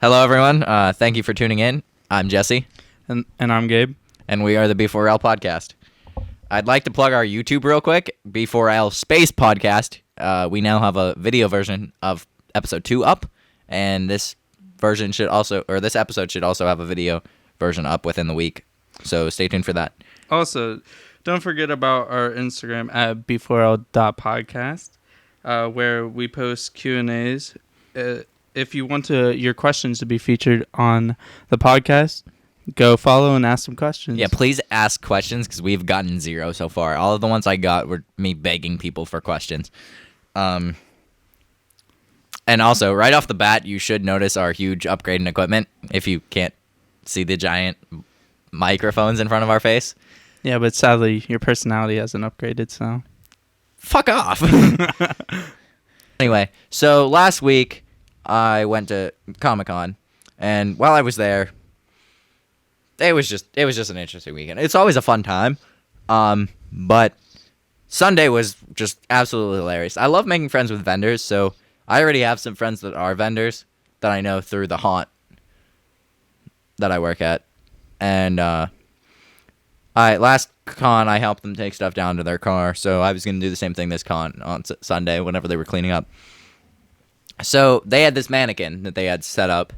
Hello, everyone. Thank you for tuning in. I'm Jesse. And I'm Gabe. And we are the B4L podcast. I'd like to plug our YouTube real quick. B4L Space Podcast. We now have a video version of episode 2 up. And this episode should also have a video version up within the week. So stay tuned for that. Also, don't forget about our Instagram at b4l.podcast, where we post Q&As. If you want your questions to be featured on the podcast, go follow and ask some questions. Yeah, please ask questions because we've gotten 0 so far. All of the ones I got were me begging people for questions. And also, right off the bat, you should notice our huge upgrade in equipment if you can't see the giant microphones in front of our face. Yeah, but sadly, your personality hasn't upgraded, so... Fuck off! Anyway, so last week... I went to Comic-Con, and while I was there, it was just an interesting weekend. It's always a fun time, but Sunday was just absolutely hilarious. I love making friends with vendors, so I already have some friends that are vendors that I know through the haunt that I work at, and last con I helped them take stuff down to their car, so I was gonna do the same thing this con on Sunday whenever they were cleaning up. So they had this mannequin that they had set up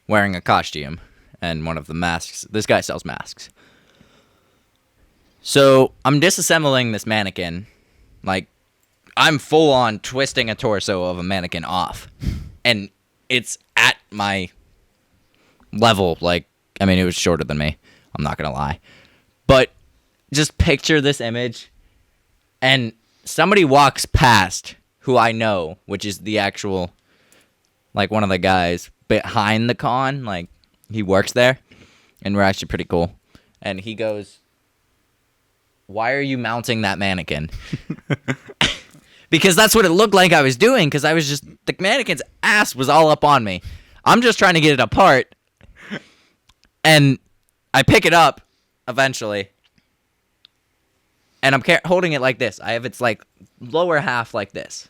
wearing a costume and one of the masks. This guy sells masks. So I'm disassembling this mannequin. Like, I'm full on twisting a torso of a mannequin off. And it's at my level. Like, I mean, it was shorter than me. I'm not going to lie. But just picture this image. And somebody walks past who I know, which is the actual, like, one of the guys behind the con. Like, he works there, and we're actually pretty cool. And he goes, "Why are you mounting that mannequin?" Because that's what it looked like I was doing, because I was just, the mannequin's ass was all up on me. I'm just trying to get it apart, and I pick it up, eventually, and I'm holding it like this. I have its, like, lower half like this.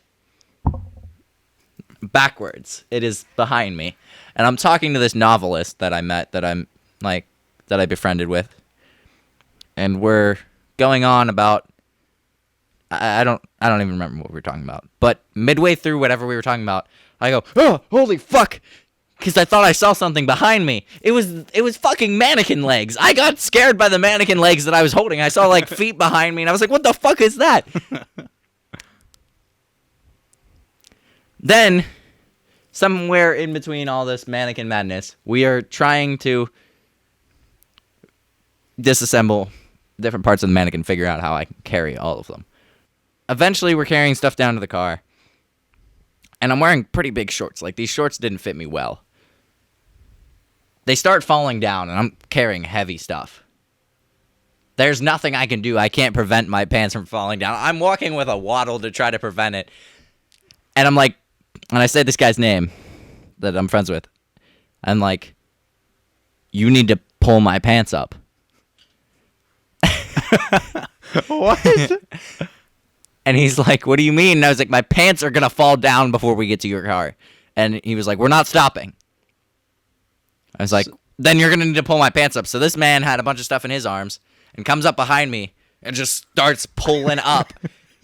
Backwards. It is behind me. And I'm talking to this novelist that I met, that I befriended with. And we're going on about, I don't even remember what we were talking about. But midway through whatever we were talking about, I go, "Oh, holy fuck!" Because I thought I saw something behind me. It was fucking mannequin legs. I got scared by the mannequin legs that I was holding. I saw, like, feet behind me, and I was like, what the fuck is that? Then, somewhere in between all this mannequin madness, we are trying to disassemble different parts of the mannequin, figure out how I can carry all of them. Eventually, we're carrying stuff down to the car, and I'm wearing pretty big shorts. Like, these shorts didn't fit me well. They start falling down, and I'm carrying heavy stuff. There's nothing I can do. I can't prevent my pants from falling down. I'm walking with a waddle to try to prevent it. And I'm like, and I say this guy's name that I'm friends with. I'm like, "You need to pull my pants up." What? And he's like, "What do you mean?" And I was like, "My pants are going to fall down before we get to your car." And he was like, "We're not stopping." I was like, "Then you're going to need to pull my pants up." So this man had a bunch of stuff in his arms and comes up behind me and just starts pulling up.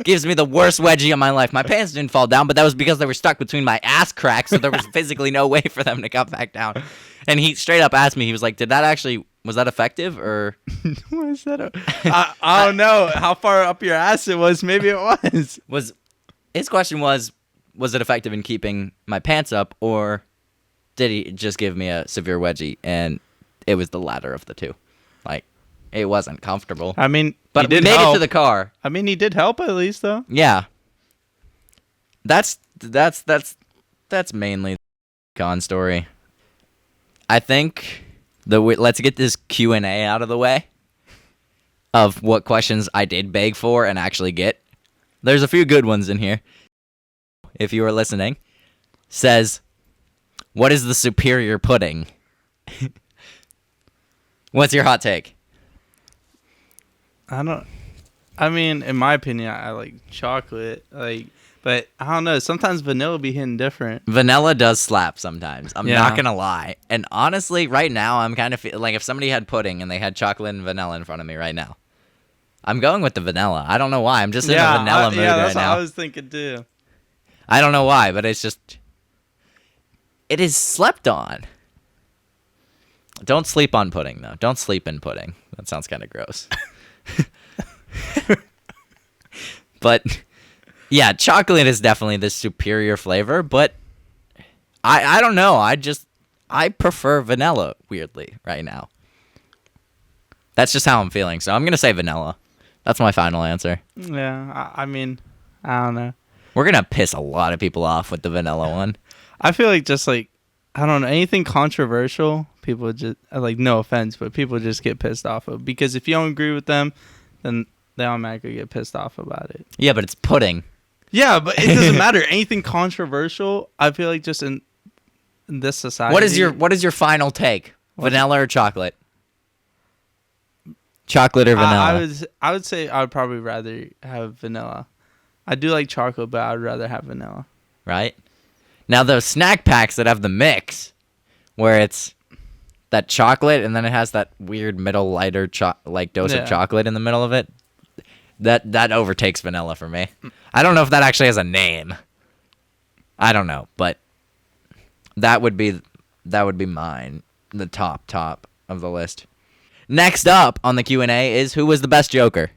Gives me the worst wedgie of my life. My pants didn't fall down, but that was because they were stuck between my ass cracks, so there was physically no way for them to come back down. And he straight up asked me, he was like, was that effective, or? Was that I don't know how far up your ass it was. Maybe it was. His question was it effective in keeping my pants up, or did he just give me a severe wedgie? And it was the latter of the two. Like, it wasn't comfortable. I mean, but we made it to the car. I mean, he did help at least, though. Yeah. That's mainly the con story. I think let's get this Q&A out of the way of what questions I did beg for and actually get. There's a few good ones in here. If you were listening, says, "What is the superior pudding?" What's your hot take? I mean, in my opinion, I like chocolate, but But I don't know. Sometimes vanilla be hitting different. Vanilla does slap sometimes. I'm Yeah. not gonna lie. And honestly, right now, I'm kind of like if somebody had pudding and they had chocolate and vanilla in front of me right now, I'm going with the vanilla. I don't know why. I'm just in a vanilla mood that's right now. what I was thinking too. I don't know why, but it's just it is slept on. Don't sleep on pudding though. Don't sleep in pudding. That sounds kind of gross. But yeah, chocolate is definitely the superior flavor, but I don't know. I prefer vanilla weirdly right now. That's just how I'm feeling. So I'm going to say vanilla. That's my final answer. Yeah, I mean, I don't know. We're going to piss a lot of people off with the vanilla one. I feel like just like, I don't know, anything controversial, people just, like, no offense, but people just get pissed off of. Because if you don't agree with them, then they automatically get pissed off about it. Yeah, but it's pudding. Yeah, but it doesn't matter. Anything controversial, I feel like just in this society. What is your final take? Vanilla or chocolate? Chocolate or vanilla? I would say I would probably rather have vanilla. I do like chocolate, but I'd rather have vanilla. Right? Now those snack packs that have the mix, where it's that chocolate and then it has that weird middle lighter dose of chocolate in the middle of it, that overtakes vanilla for me. I don't know if that actually has a name. I don't know, but that would be mine, the top of the list. Next up on the Q&A is who was the best Joker?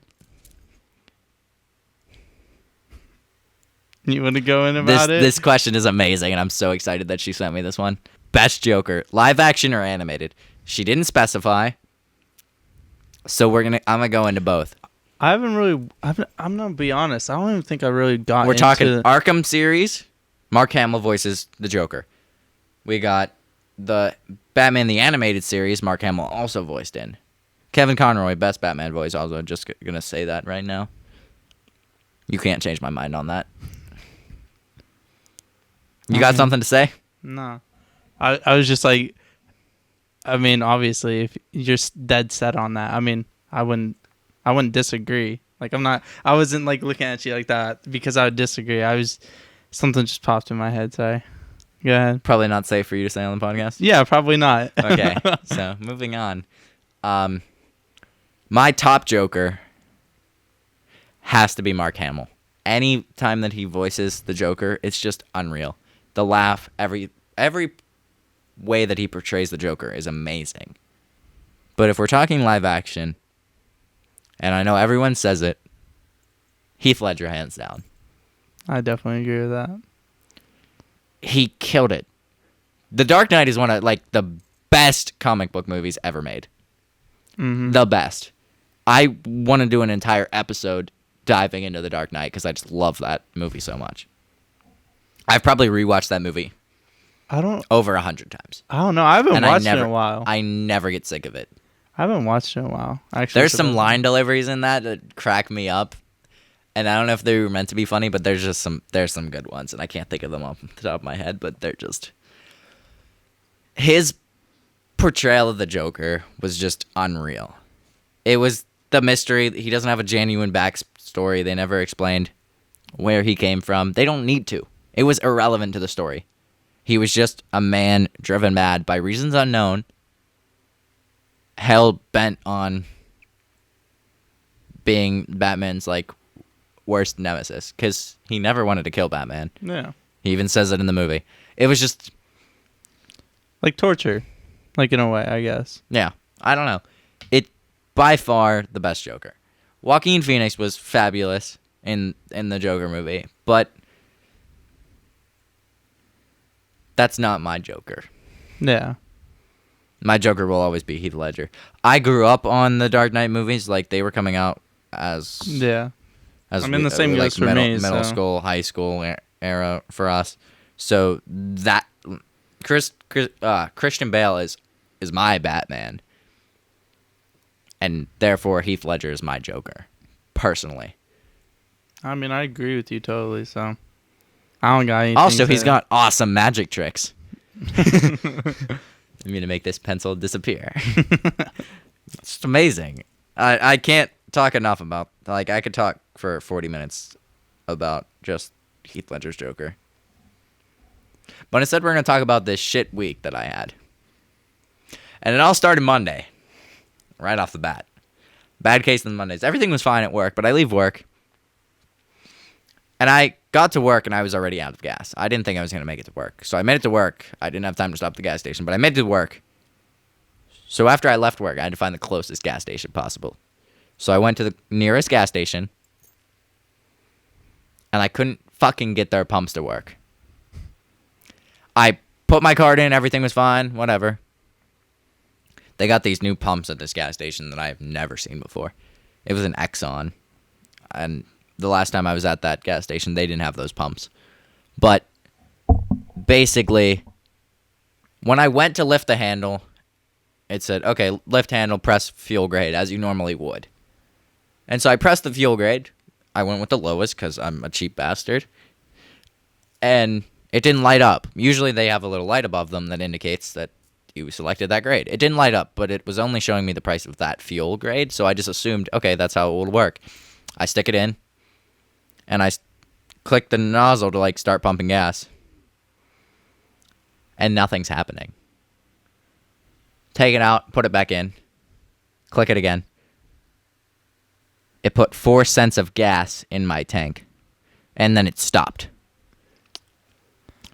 You want to go in about it? This question is amazing, and I'm so excited that she sent me this one. Best Joker, live action or animated? She didn't specify, so I'm gonna go into both. I'm gonna be honest. I don't even think I really got. We're talking Arkham series. Mark Hamill voices the Joker. We got the Batman the Animated Series. Mark Hamill also voiced in. Kevin Conroy, best Batman voice. Also, just gonna say that right now. You can't change my mind on that. You got something to say? No. I was just like, I mean, obviously, if you're dead set on that, I mean, I wouldn't disagree. Like, I wasn't like looking at you like that because I would disagree. Something just popped in my head. Sorry. Go ahead. Probably not safe for you to say on the podcast. Yeah, probably not. Okay, so moving on. My top Joker has to be Mark Hamill. Any time that he voices the Joker, it's just unreal. The laugh, every way that he portrays the Joker is amazing. But if we're talking live action, and I know everyone says it, Heath Ledger hands down. I definitely agree with that. He killed it. The Dark Knight is one of like the best comic book movies ever made. Mm-hmm. The best. I want to do an entire episode diving into The Dark Knight because I just love that movie so much. I've probably rewatched that movie over 100 times. I don't know. I haven't watched it in a while. I never get sick of it. I haven't watched it in a while. Actually, there's some line deliveries in that crack me up, and I don't know if they were meant to be funny, but there's some good ones, and I can't think of them off the top of my head, but they're just his portrayal of the Joker was just unreal. It was the mystery. He doesn't have a genuine backstory. They never explained where he came from. They don't need to. It was irrelevant to the story. He was just a man driven mad by reasons unknown, hell bent on being Batman's like worst nemesis because he never wanted to kill Batman. Yeah. He even says it in the movie. It was just like torture, like in a way, I guess. Yeah. I don't know. It by far the best Joker. Joaquin Phoenix was fabulous in the Joker movie, but that's not my Joker. Yeah. My Joker will always be Heath Ledger. I grew up on the Dark Knight movies, like they were coming out as I mean, the same goes for me. Middle school, high school era for us. So that Christian Bale is my Batman, and therefore Heath Ledger is my Joker, personally. I mean, I agree with you totally. So I don't got anything. Also, he's got awesome magic tricks. I'm going to make this pencil disappear. It's amazing. I can't talk enough about, like, I could talk for 40 minutes about just Heath Ledger's Joker. But instead, we're going to talk about this shit week that I had. And it all started Monday, right off the bat. Bad case on Mondays. Everything was fine at work, but I leave work. And I got to work, and I was already out of gas. I didn't think I was going to make it to work. So I made it to work. I didn't have time to stop at the gas station, but I made it to work. So after I left work, I had to find the closest gas station possible. So I went to the nearest gas station, and I couldn't fucking get their pumps to work. I put my card in, everything was fine, whatever. They got these new pumps at this gas station that I have never seen before. It was an Exxon, and the last time I was at that gas station, they didn't have those pumps. But basically, when I went to lift the handle, it said, okay, lift handle, press fuel grade, as you normally would. And so I pressed the fuel grade. I went with the lowest because I'm a cheap bastard. And it didn't light up. Usually they have a little light above them that indicates that you selected that grade. It didn't light up, but it was only showing me the price of that fuel grade. So I just assumed, okay, that's how it would work. I stick it in, and I click the nozzle to, like, start pumping gas. And nothing's happening. Take it out, put it back in, click it again. It put 4 cents of gas in my tank, and then it stopped.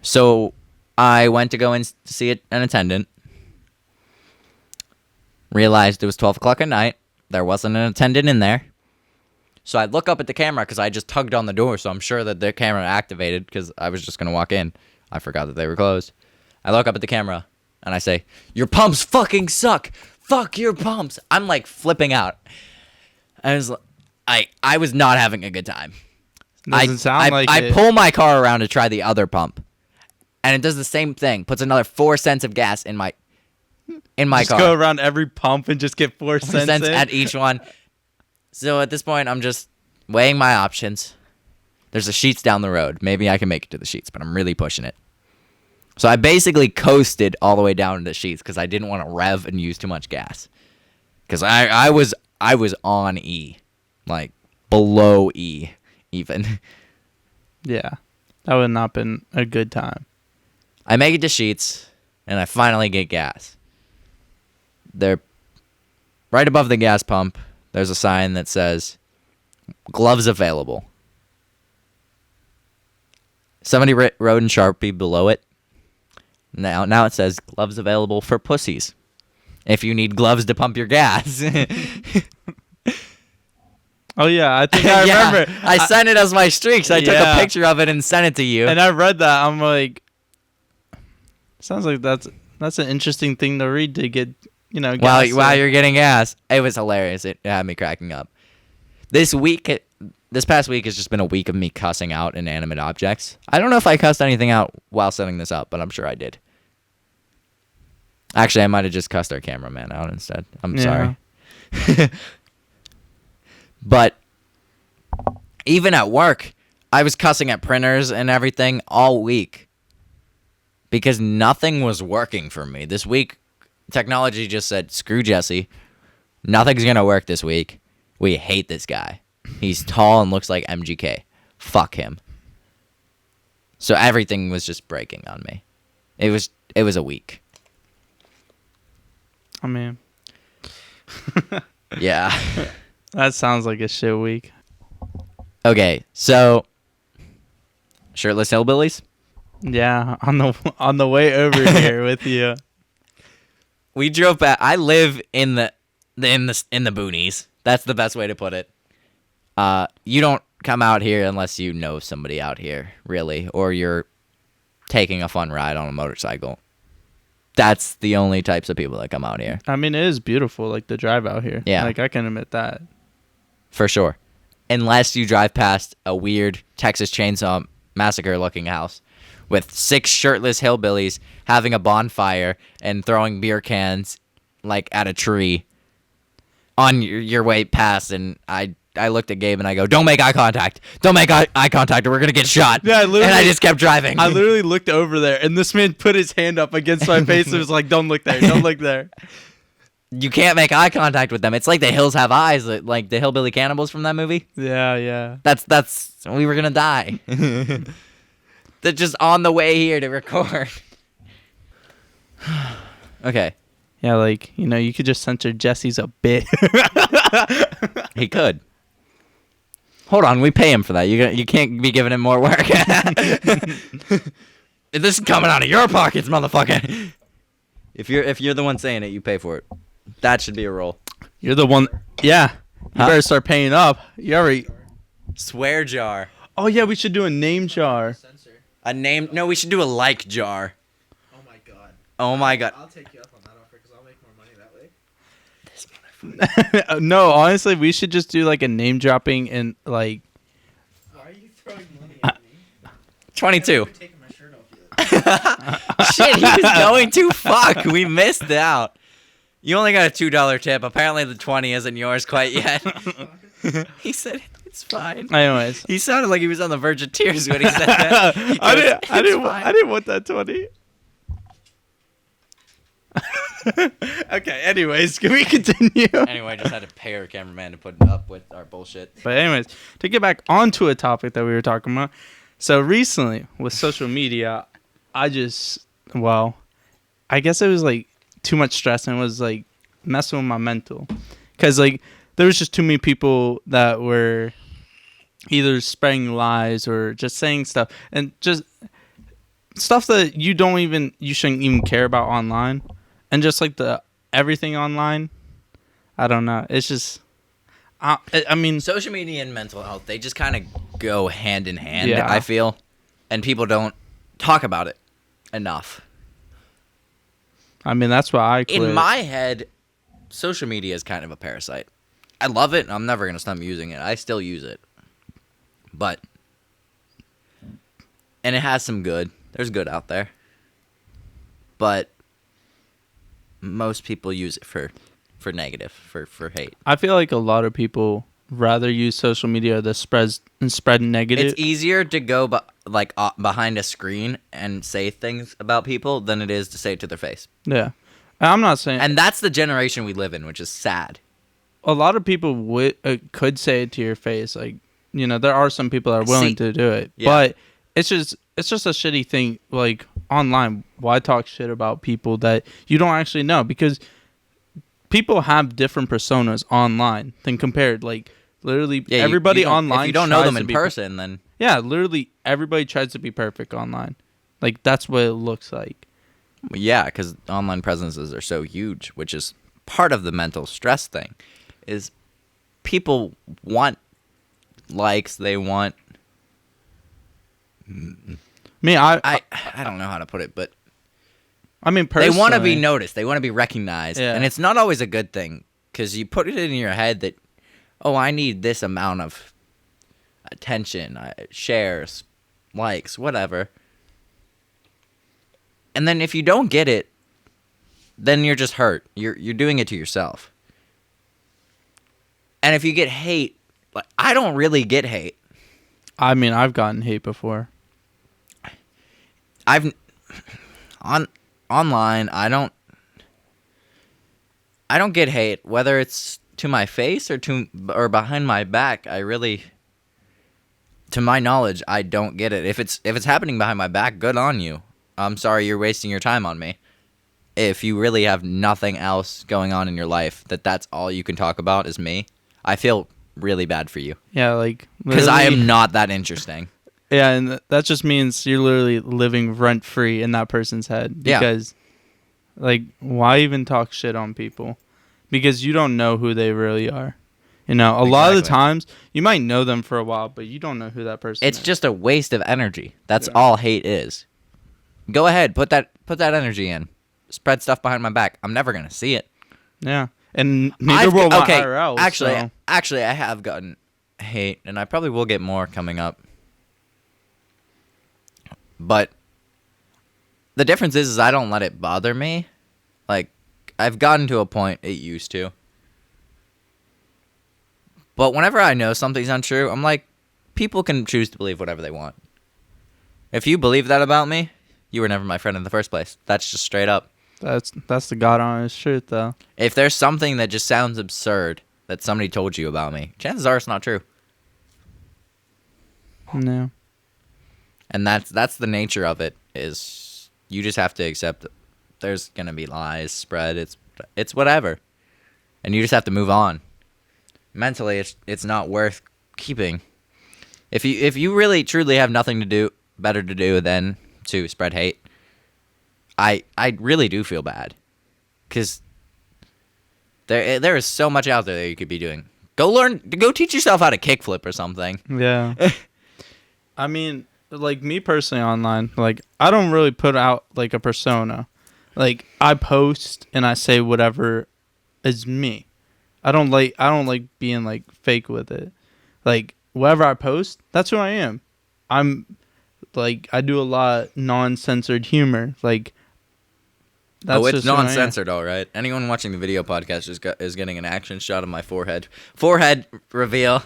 So I went to go and see an attendant. Realized it was 12 o'clock at night. There wasn't an attendant in there. So I look up at the camera because I just tugged on the door, so I'm sure that the camera activated because I was just going to walk in. I forgot that they were closed. I look up at the camera, and I say, your pumps fucking suck. Fuck your pumps. I'm, like, flipping out. I was not having a good time. Doesn't sound like I it. pull my car around to try the other pump, and it does the same thing. Puts another 4 cents of gas in my car. Just go around every pump and just get 4 cents in? at each one. So at this point, I'm just weighing my options. There's a Sheetz down the road. Maybe I can make it to the Sheetz, but I'm really pushing it. So I basically coasted all the way down to the Sheetz because I didn't want to rev and use too much gas. Because I was on E, like below E, even. Yeah, that would not been a good time. I make it to Sheetz, and I finally get gas. They're right above the gas pump. There's a sign that says, gloves available. Somebody wrote in Sharpie below it. Now it says, gloves available for pussies. If you need gloves to pump your gas. Oh, yeah, I think I remember. I sent it as my streaks. I took a picture of it and sent it to you. And I read that. I'm like, sounds like that's an interesting thing to read to get, gas. While you're getting gas. It was hilarious. It had me cracking up. This past week has just been a week of me cussing out inanimate objects. I don't know if I cussed anything out while setting this up, but I'm sure I did. Actually, I might have just cussed our cameraman out instead. I'm sorry. But even at work, I was cussing at printers and everything all week because nothing was working for me. This week, technology just said, screw Jesse. Nothing's going to work this week. We hate this guy. He's tall and looks like MGK. Fuck him. So everything was just breaking on me. It was a week. I mean, yeah. That sounds like a shit week. Okay, so shirtless hillbillies. Yeah, on the way over here with you. We drove back. I live in the boonies. That's the best way to put it. You don't come out here unless you know somebody out here, really, or you're taking a fun ride on a motorcycle. That's the only types of people that come out here. I mean, it is beautiful, like the drive out here. Yeah. Like, I can admit that. For sure. Unless you drive past a weird Texas Chainsaw Massacre looking house with 6 shirtless hillbillies having a bonfire and throwing beer cans like at a tree on your way past, and I looked at Gabe and I go, don't make eye contact. Don't make eye contact or we're going to get shot. Yeah, and I just kept driving. I literally looked over there, and this man put his hand up against my face and was like, don't look there. Don't look there. You can't make eye contact with them. It's like the hills have eyes, like the hillbilly cannibals from that movie. Yeah. That's we were gonna die. They're just on the way here to record. Okay. Yeah, like, you could just censor Jesse's a bit. He could. Hold on, we pay him for that. You can't be giving him more work. This is coming out of your pockets, motherfucker. If you're the one saying it, you pay for it. That should be a rule. You're the one. Yeah. You better start paying up. You already. Swear jar. Oh, yeah, we should do a name jar. A name? No, we should do a like jar. Oh my god. Oh my god. I'll take you up on that offer because I'll make more money that way. No, honestly, we should just do like a name dropping and like. Why are you throwing money at me? 22. I'm taking my shirt off yet. Shit, he was going to fuck. We missed out. You only got a $2 tip. Apparently the 20 isn't yours quite yet. He said it's fine. Anyways, He sounded like he was on the verge of tears when he said that. He goes, I "It's didn't want that 20. Okay, anyways, can we continue? Anyway, I just had to pay our cameraman to put up with our bullshit. But anyways, to get back onto a topic that we were talking about. So recently with social media, I guess it was like too much stress and it was like messing with my mental. Cause like there was just too many people that were either spreading lies or just saying stuff and just stuff that you shouldn't even care about online. And just like everything online, I don't know. It's just, I mean, Social media and mental health, they just kind of go hand in hand, Yeah. I feel. And people don't talk about it enough. that's why I quit. In my head, social media is kind of a parasite. I love it. I'm never going to stop using it. I still use it. And it has some good. There's good out there. But most people use it for negative, for hate. I feel like a lot of people rather use social media to spread negative. It's easier to go behind a screen and say things about people than it is to say it to their face. Yeah. I'm not saying. And that's the generation we live in, which is sad. A lot of people could say it to your face. Like, there are some people that are willing to do it. Yeah. But it's just a shitty thing. Like, online, why talk shit about people that you don't actually know? Because people have different personas online than compared. Like, literally, everybody online. If you don't know them in person, then yeah, literally everybody tries to be perfect online. Like, that's what it looks like. yeah, because online presences are so huge, which is part of the mental stress thing. Is people want likes, they want. I don't know how to put it, but personally, they want to be noticed. They want to be recognized. Yeah. And it's not always a good thing because you put it in your head that, oh, I need this amount of attention, shares, likes, whatever. And then if you don't get it, then you're just hurt. You're doing it to yourself. And if you get hate, like I don't really get hate. I've gotten hate before. Online, I don't get hate, whether it's to my face or behind my back. To my knowledge, I don't get it. If it's happening behind my back, good on you. I'm sorry you're wasting your time on me. If you really have nothing else going on in your life, that's all you can talk about is me, I feel really bad for you. Yeah, like because I am not that interesting. Yeah, and that just means you're literally living rent free in that person's head. Because, like, why even talk shit on people? Because you don't know who they really are. A lot of the times you might know them for a while, but you don't know who that person is. It's just a waste of energy. That's all hate is. Go ahead, put that energy in. Spread stuff behind my back. I'm never gonna see it. Yeah, and neither will my IRL. Actually, I have gotten hate, and I probably will get more coming up. But the difference is I don't let it bother me. Like, I've gotten to a point it used to. But whenever I know something's untrue, I'm like, people can choose to believe whatever they want. If you believe that about me, you were never my friend in the first place. That's just straight up. That's the god honest truth, though. If there's something that just sounds absurd that somebody told you about me, chances are it's not true. No. And that's the nature of it, is you just have to accept that there's going to be lies spread. It's whatever. And you just have to move on. Mentally, it's not worth keeping. If you really truly have nothing to do better to do than to spread hate, I really do feel bad, because there is so much out there that you could be doing. Go teach yourself how to kickflip or something. Yeah. I mean, like, me personally online, like, I don't really put out like a persona. Like, I post and I say whatever is me. I don't like being like fake with it. Like, whatever I post, that's who I am. I'm like, I do a lot of non-censored humor. Like, that's it's just who I am. non-censored, all right. Anyone watching the video podcast is getting an action shot of my forehead. Forehead reveal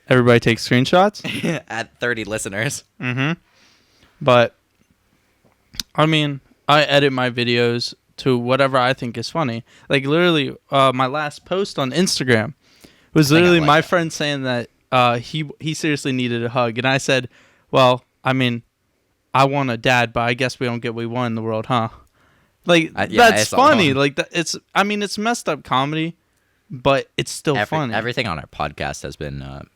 Everybody takes screenshots. at 30 listeners. Mm-hmm. But I mean, I edit my videos to whatever I think is funny. Like, literally, my last post on Instagram was literally my friend saying that he seriously needed a hug, and I said, "Well, I mean, I want a dad, but I guess we don't get what we want in the world, huh?" Like, that's funny. Like, it's messed up comedy, but it's still funny. Everything on our podcast has been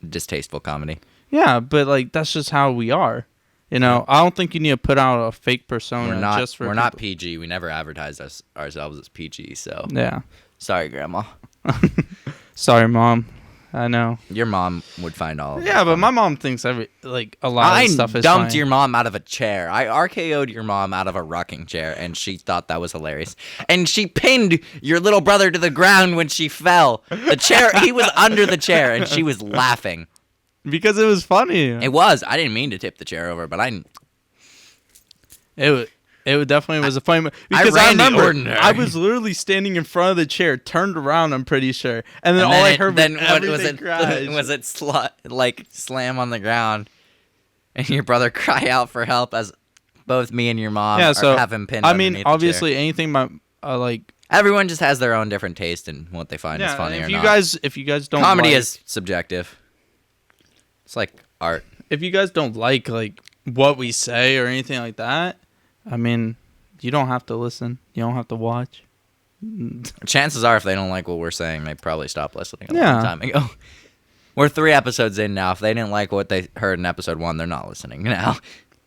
distasteful comedy. Yeah, but like, that's just how we are. You know, I don't think you need to put out a fake persona just for We're people. not PG. We never advertised ourselves as PG, so Yeah. sorry, Grandma. Sorry, Mom. I know. Your mom would find all of Yeah, it but funny. my mom thinks a lot of stuff is I dumped funny. your mom out of a chair. I RKO'd your mom out of a rocking chair, and she thought that was hilarious. And she pinned your little brother to the ground when she fell. The chair, he was under the chair, and she was laughing. Because it was funny. It was. I didn't mean to tip the chair over, but It definitely was a funny because I ran the remember ordinary. I was literally standing in front of the chair, turned around, I'm pretty sure, and then all I heard was everything crash. Was it slam on the ground, and your brother cry out for help as both me and your mom have him pinned. I mean, underneath obviously, the chair. anything my like. Everyone just has their own different taste in what they find is funny or not. If you guys don't Comedy like, is subjective. It's like art. If you guys don't like what we say or anything like that, I mean, you don't have to listen. You don't have to watch. Chances are, if they don't like what we're saying, they probably stopped listening a long Yeah. time ago. We're 3 episodes in now. If they didn't like what they heard in episode 1, they're not listening now.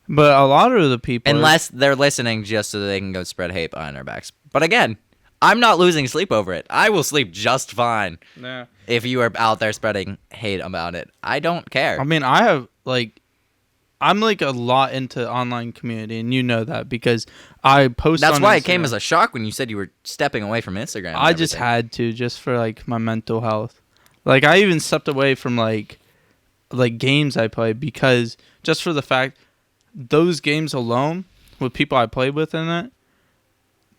But a lot of the people, Unless they're listening just so they can go spread hate behind our backs. But again, I'm not losing sleep over it. I will sleep just fine yeah. if you are out there spreading hate about it. I don't care. I mean, I'm like a lot into online community, and you know that because I post. That's on why Instagram. it came as a shock when you said you were stepping away from Instagram. and I just everything. had to, just for like my mental health. Like, I even stepped away from like games I play because just for the fact those games alone with people I played with in it,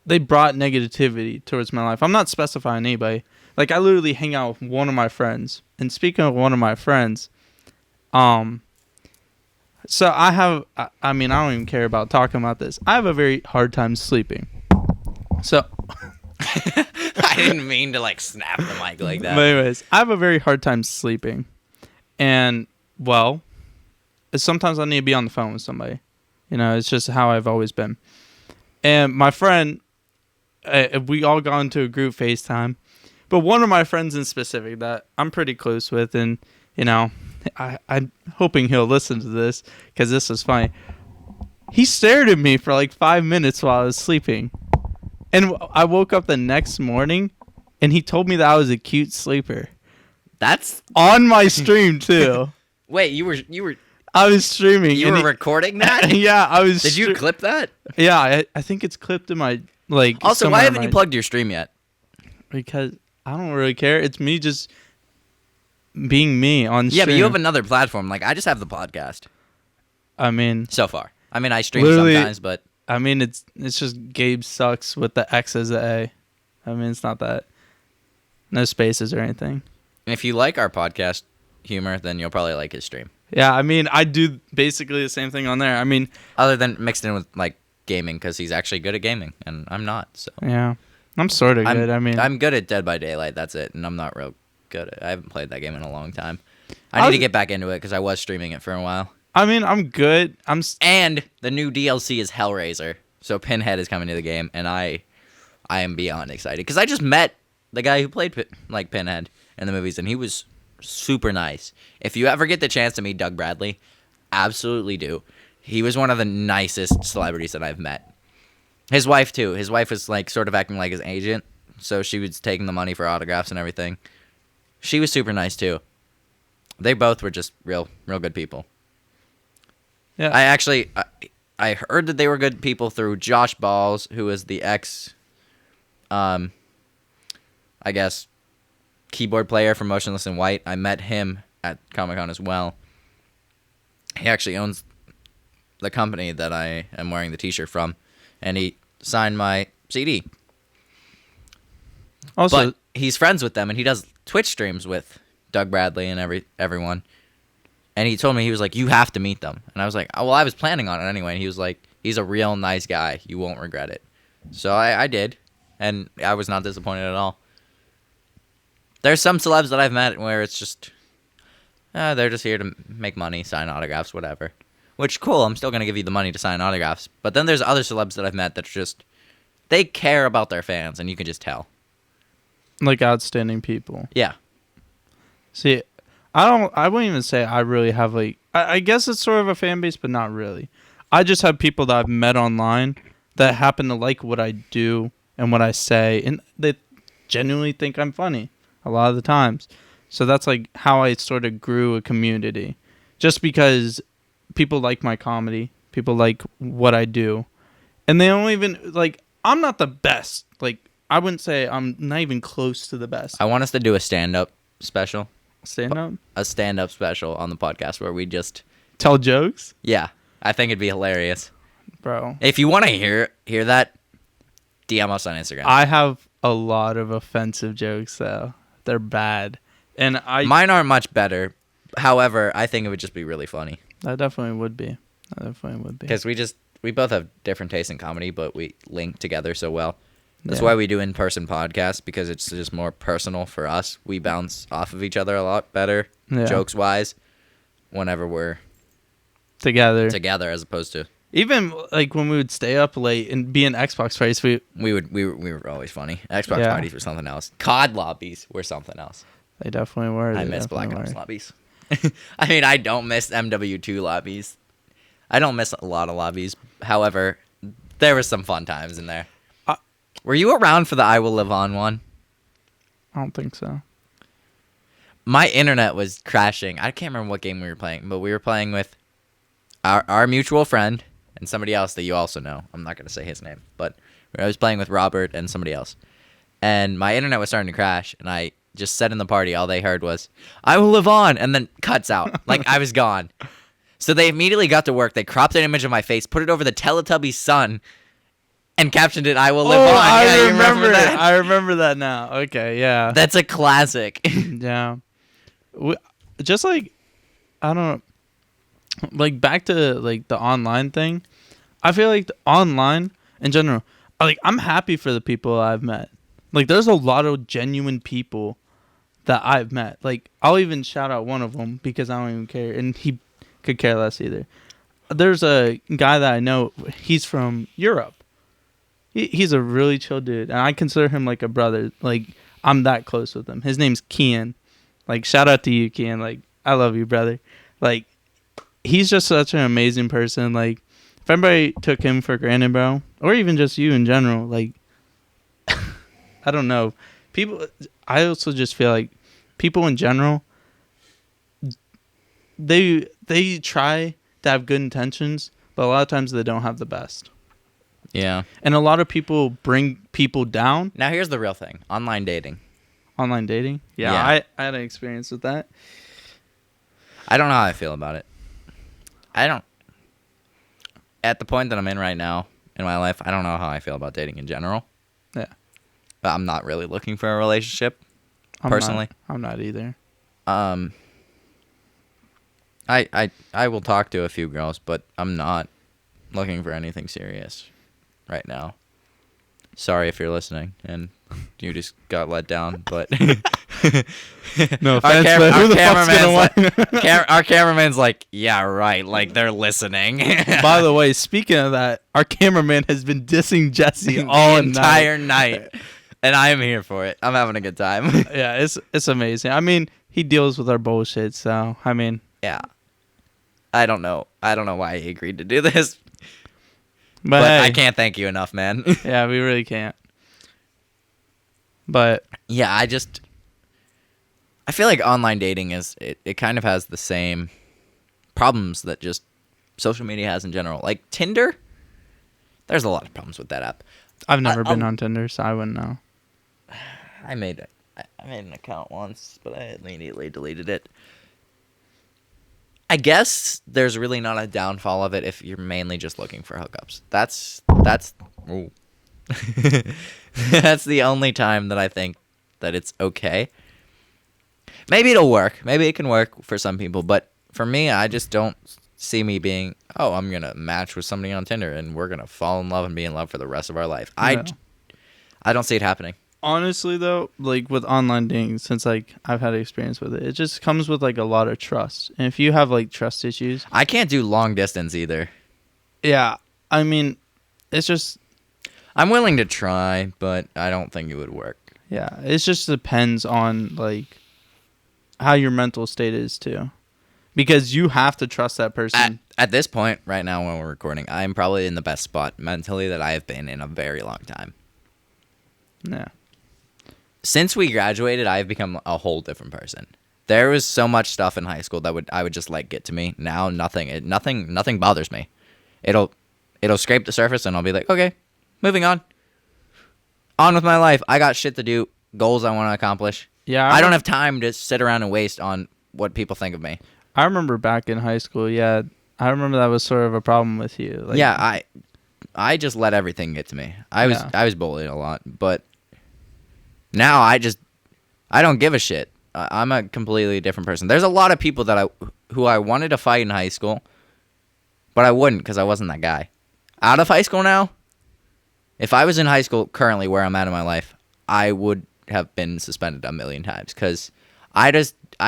they brought negativity towards my life. I'm not specifying anybody. Like, I literally hang out with one of my friends. And speaking of one of my friends, so I mean, I don't even care about talking about this. I have a very hard time sleeping. So I didn't mean to like snap the mic like that. But anyways, I have a very hard time sleeping. And, well, sometimes I need to be on the phone with somebody. You know, it's just how I've always been. And my friend, we all got into a group FaceTime. But one of my friends in specific that I'm pretty close with, and, you know, I'm hoping he'll listen to this because this is funny. He stared at me for like 5 minutes while I was sleeping. And I woke up the next morning, and he told me that I was a cute sleeper. That's On my stream, too. wait. You were I was streaming. you were recording that? Yeah, I was. Did you clip that? Yeah, I think it's clipped in my like. Also, somewhere why in haven't my- you plugged your stream yet? Because I don't really care. It's me just being me on stream. Yeah, but you have another platform. Like I just have the podcast I mean, so far. I mean, I stream Literally- sometimes, but it's just Gabe sucks with the X as a A. I mean, it's not that. No spaces or anything. if you like our podcast humor, then you'll probably like his stream. Yeah, I mean, I do basically the same thing on there. I mean, Other than mixed in with like gaming because he's actually good at gaming, and I'm not. So Yeah. I'm sort of good. I mean, I'm good at Dead by Daylight. That's it, and I'm not real good at. I haven't played that game in a long time. I need to get back into it because I was streaming it for a while. I'm good. And the new DLC is Hellraiser, so Pinhead is coming to the game, and I am beyond excited because I just met the guy who played Pinhead in the movies, and he was super nice. If you ever get the chance to meet Doug Bradley, absolutely do. He was one of the nicest celebrities that I've met. His wife too. His wife was like sort of acting like his agent, so she was taking the money for autographs and everything. She was super nice too. They both were just real good people. Yeah. I heard that they were good people through Josh Balls, who is the ex, I guess, keyboard player for Motionless in White. I met him at Comic-Con as well. He actually owns the company that I am wearing the t-shirt from, and he signed my CD. Also, But he's friends with them, and he does Twitch streams with Doug Bradley and everyone. And he told me, he was like, you have to meet them. And I was like, oh, well, I was planning on it anyway. And he was like, he's a real nice guy. You won't regret it. So I did, and I was not disappointed at all. There's some celebs that I've met where it's just, they're just here to make money, sign autographs, whatever. Which, cool, I'm still going to give you the money to sign autographs. But then there's other celebs that I've met that just, they care about their fans, and you can just tell. like outstanding people. Yeah. See, I wouldn't even say I really have like, I guess it's sort of a fan base, but not really. I just have people that I've met online that happen to like what I do and what I say, and they genuinely think I'm funny a lot of the times. So that's like how I sort of grew a community. Just because people like my comedy, people like what I do, and they don't even, like, I'm not the best. Like, I wouldn't say I'm not even close to the best. I want us to do a stand-up special. Stand up? A stand-up special on the podcast where we just, Tell jokes? yeah, I think it'd be hilarious. Bro. If you want to hear that, DM us on Instagram. I have a lot of offensive jokes, though. They're bad. And Mine aren't much better. However, I think it would just be really funny. That definitely would be. Because we both have different tastes in comedy, but we link together so well. That's Yeah. why we do in-person podcasts, because it's just more personal for us. We bounce off of each other a lot better, Yeah. jokes-wise, whenever we're Together. together, as opposed to Even, like, when we would stay up late and be in Xbox fights, we were always funny. Xbox Yeah. parties were something else. COD lobbies were something else. they definitely were. I They miss Black definitely Ops were. lobbies. I mean, I don't miss MW2 lobbies. I don't miss a lot of lobbies. However, there were some fun times in there. Were you around for the I Will Live On one? I don't think so. My internet was crashing. I can't remember what game we were playing, but we were playing with our mutual friend and somebody else that you also know. I'm not going to say his name, but I was playing with Robert and somebody else. And my internet was starting to crash, and I just said in the party, all they heard was, I will live on, and then cuts out. Like, I was gone. So they immediately got to work. They cropped an image of my face, put it over the Teletubby's son, and captioned it, I will live on. I Yeah, you remember that. that? I remember that now. Okay, yeah. That's a classic. Yeah. Just like, I don't know, like back to like the online thing. I feel like the online in general, I'm happy for the people I've met. Like, there's a lot of genuine people that I've met. Like, I'll even shout out one of them because I don't even care, and he could care less either. There's a guy that I know. He's from Europe. He's a really chill dude, and I consider him like a brother. Like, I'm that close with him. His name's Kian. Like, shout out to you, Kian. Like, I love you, brother. Like, he's just such an amazing person. Like, if everybody took him for granted, bro, or even just you in general, like, I don't know. People, I also just feel like people in general, they try to have good intentions, but a lot of times they don't have the best. Yeah. And a lot of people bring people down. Now, here's the real thing. Online dating. Online dating? Yeah. I had an experience with that. I don't know how I feel about it. At the point that I'm in right now in my life, I don't know how I feel about dating in general. Yeah. But I'm not really looking for a relationship, personally. I'm not either. I will talk to a few girls, but I'm not looking for anything serious right now. Sorry if you're listening and you just got let down, but No offense, but who the fuck's gonna want? our cameraman's like, yeah, right, like they're listening. By the way, speaking of that, our cameraman has been dissing Jesse all the entire night, and I am here for it. I'm having a good time. Yeah, it's amazing. I mean, he deals with our bullshit, so I mean, yeah. I don't know why he agreed to do this, but but hey, I can't thank you enough, man. Yeah, we really can't. But yeah, I feel like online dating it kind of has the same problems that just social media has in general. Like Tinder, there's a lot of problems with that app. I've never been on Tinder, so I wouldn't know. I made an account once, but I immediately deleted it. I guess there's really not a downfall of it if you're mainly just looking for hookups. That's ooh. That's the only time that I think that it's okay. Maybe it'll work. Maybe it can work for some people, but for me, I just don't see me being, I'm going to match with somebody on Tinder and we're going to fall in love and be in love for the rest of our life. No. I don't see it happening. Honestly, though, like with online dating, since like I've had experience with it just comes with like a lot of trust. And if you have like trust issues, I can't do long distance either. Yeah, I mean, it's just, I'm willing to try, but I don't think it would work. yeah, it just depends on like how your mental state is too, because you have to trust that person. At this point, right now when we're recording, I'm probably in the best spot mentally that I have been in a very long time. Yeah. Since we graduated, I've become a whole different person. There was so much stuff in high school that I would just let get to me. Now nothing bothers me. It'll scrape the surface and I'll be like, okay, moving on. On with my life. I got shit to do, goals I want to accomplish. Yeah, I don't have time to sit around and waste on what people think of me. I remember back in high school. Yeah, I remember that was sort of a problem with you. Like, yeah, I just let everything get to me. I was bullied a lot, but now I don't give a shit. I'm a completely different person. There's a lot of people who I wanted to fight in high school, but I wouldn't because I wasn't that guy. Out of high school now, if I was in high school currently where I'm at in my life, I would have been suspended a million times because I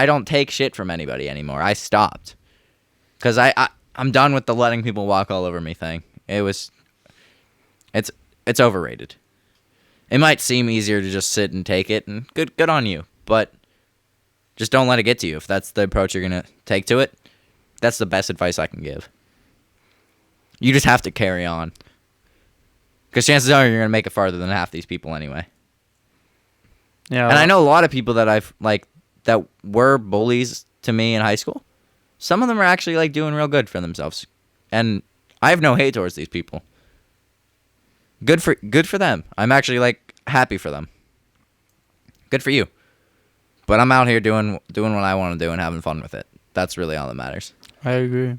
don't take shit from anybody anymore. I stopped because I'm done with the letting people walk all over me thing. It's overrated. It might seem easier to just sit and take it, and good on you, but just don't let it get to you. If that's the approach you're going to take to it, that's the best advice I can give. You just have to carry on. Because chances are you're going to make it farther than half these people anyway. Yeah. And I know a lot of people that that were bullies to me in high school. Some of them are actually like doing real good for themselves. And I have no hate towards these people. Good for them. I'm actually like happy for them. Good for you. But I'm out here doing what I want to do and having fun with it. That's really all that matters. I agree.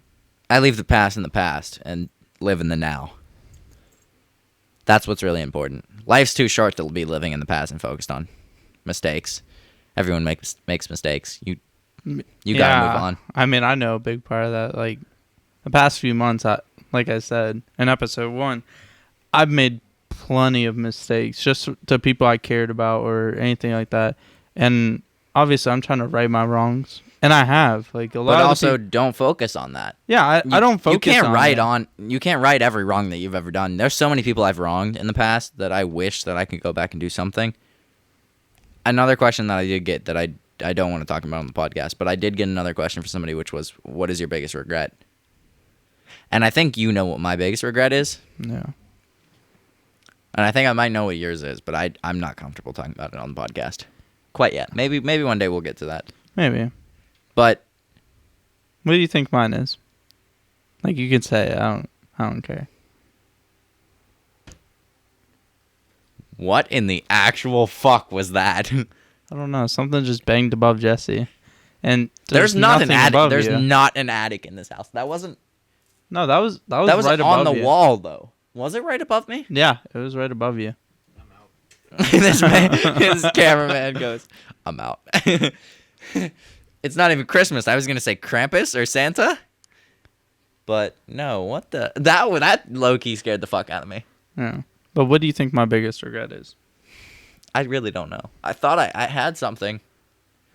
I leave the past in the past and live in the now. That's what's really important. Life's too short to be living in the past and focused on mistakes. Everyone makes mistakes. You gotta move on. I mean, I know a big part of that. Like the past few months, like I said in episode 1, I've made plenty of mistakes just to people I cared about or anything like that. And obviously, I'm trying to right my wrongs, and I have like a lot. But of also, don't focus on that. Yeah, I don't focus. You can't right every wrong that you've ever done. There's so many people I've wronged in the past that I wish that I could go back and do something. Another question that I did get that I don't want to talk about on the podcast, but I did get another question for somebody, which was, "What is your biggest regret?" And I think you know what my biggest regret is. Yeah. And I think I might know what yours is, but I'm not comfortable talking about it on the podcast quite yet. Maybe one day we'll get to that. Maybe. But what do you think mine is? Like you could say I don't care. What in the actual fuck was that? I don't know. Something just banged above Jesse, and there's not an attic. above There's you. not an attic in this house. That wasn't. No, that was That was right on above the you. wall though. Was it right above me? Yeah, it was right above you. I'm out. This cameraman goes, "I'm out." It's not even Christmas. I was gonna say Krampus or Santa. But no, what the that low key scared the fuck out of me. Yeah. But what do you think my biggest regret is? I really don't know. I thought I had something.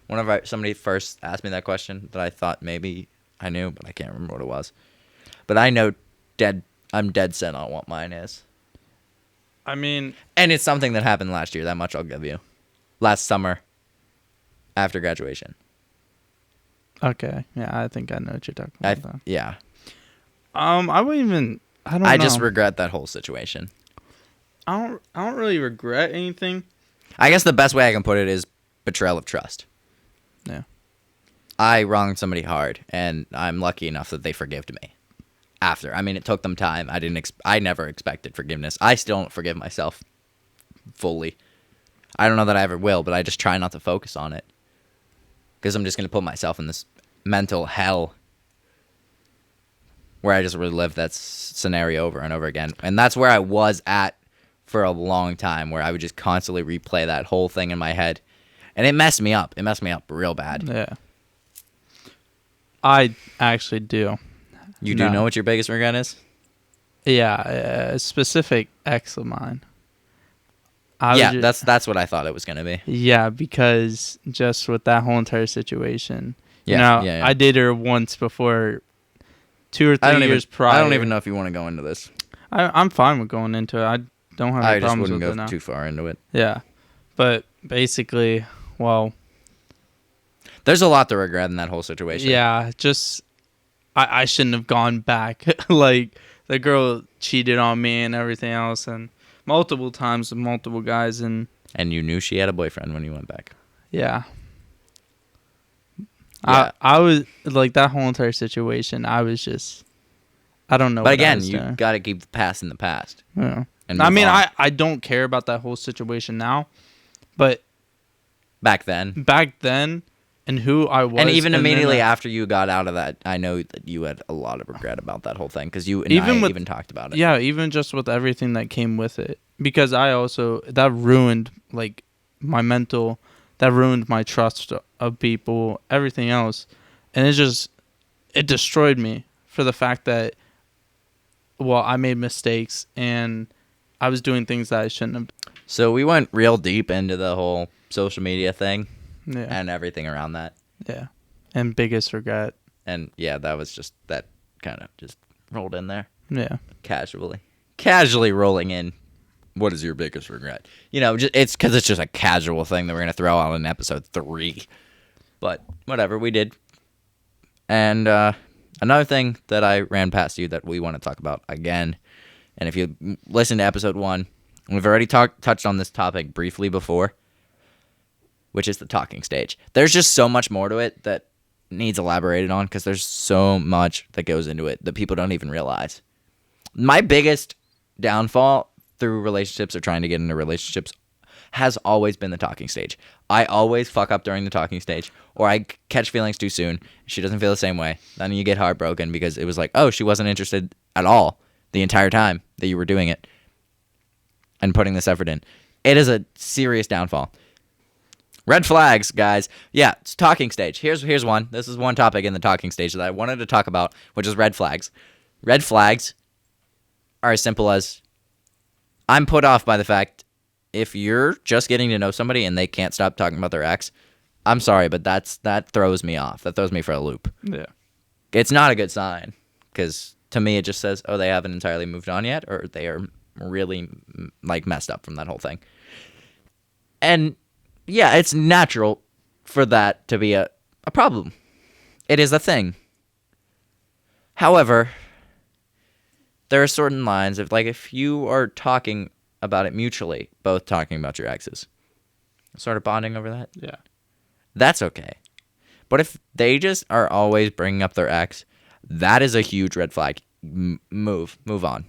Whenever somebody first asked me that question, that I thought maybe I knew, but I can't remember what it was. But I know I'm dead set on what mine is. I mean, And it's something that happened last year. That much I'll give you. Last summer, after graduation. okay. Yeah, I think I know what you're talking about. Yeah. I wouldn't even. I don't know. I just regret that whole situation. I don't really regret anything. I guess the best way I can put it is betrayal of trust. Yeah. I wronged somebody hard, and I'm lucky enough that they forgave me. After, I mean, it took them time. I never expected forgiveness. I still don't forgive myself fully. I don't know that I ever will, but I just try not to focus on it because I'm just gonna put myself in this mental hell where I just relive that scenario over and over again. And that's where I was at for a long time, where I would just constantly replay that whole thing in my head. And it messed me up. It messed me up real bad. Yeah. I actually do. You do know what your biggest regret is? Yeah, a specific ex of mine. That's what I thought it was going to be. Yeah, because just with that whole entire situation. Yeah. I dated her once before, 2 or 3 years prior. I don't even know if you want to go into this. I'm fine with going into it. I don't have any I just problems wouldn't with it go now. too far into it. Yeah. But basically, well, there's a lot to regret in that whole situation. yeah, just I shouldn't have gone back. Like, the girl cheated on me and everything else, and multiple times with multiple guys, and you knew she had a boyfriend when you went back. yeah. Yeah. I was like, that whole entire situation, I was just, I don't know. But what again, I was you doing. got to keep the past in the past. Yeah. And I move mean, on. I don't care about that whole situation now, but Back then. back then, and who I was, And even then immediately after you got out of that, I know that you had a lot of regret about that whole thing because you and I even talked about it. Yeah, even just with everything that came with it, because I also, that ruined like my mental, that ruined my trust of people, everything else, and it destroyed me for the fact that, well, I made mistakes and I was doing things that I shouldn't have. So we went real deep into the whole social media thing Yeah, and everything around that. yeah, and biggest regret. And yeah, that was just, that kind of just rolled in there Yeah, casually rolling in. What is your biggest regret? It's because it's just a casual thing that we're gonna throw out in episode 3. But whatever, we did. And another thing that I ran past you that we want to talk about again, and if you listen to episode 1, we've already touched on this topic briefly before, which is the talking stage. There's just so much more to it that needs elaborated on because there's so much that goes into it that people don't even realize. My biggest downfall through relationships or trying to get into relationships has always been the talking stage. I always fuck up during the talking stage, or I catch feelings too soon. She doesn't feel the same way. Then you get heartbroken because it was like, oh, she wasn't interested at all the entire time that you were doing it and putting this effort in. It is a serious downfall. Red flags, guys. Yeah, it's talking stage. Here's one. This is one topic in the talking stage that I wanted to talk about, which is red flags. Red flags are as simple as, I'm put off by the fact if you're just getting to know somebody and they can't stop talking about their ex, I'm sorry, but that throws me off. That throws me for a loop. yeah, It's not a good sign because to me it just says, oh, they haven't entirely moved on yet, or they are really like messed up from that whole thing. And yeah, it's natural for that to be a problem. It is a thing. However, there are certain lines of, like, if you are talking about it mutually, both talking about your exes, sort of bonding over that, yeah. that's okay. But if they just are always bringing up their ex, that is a huge red flag. Move on.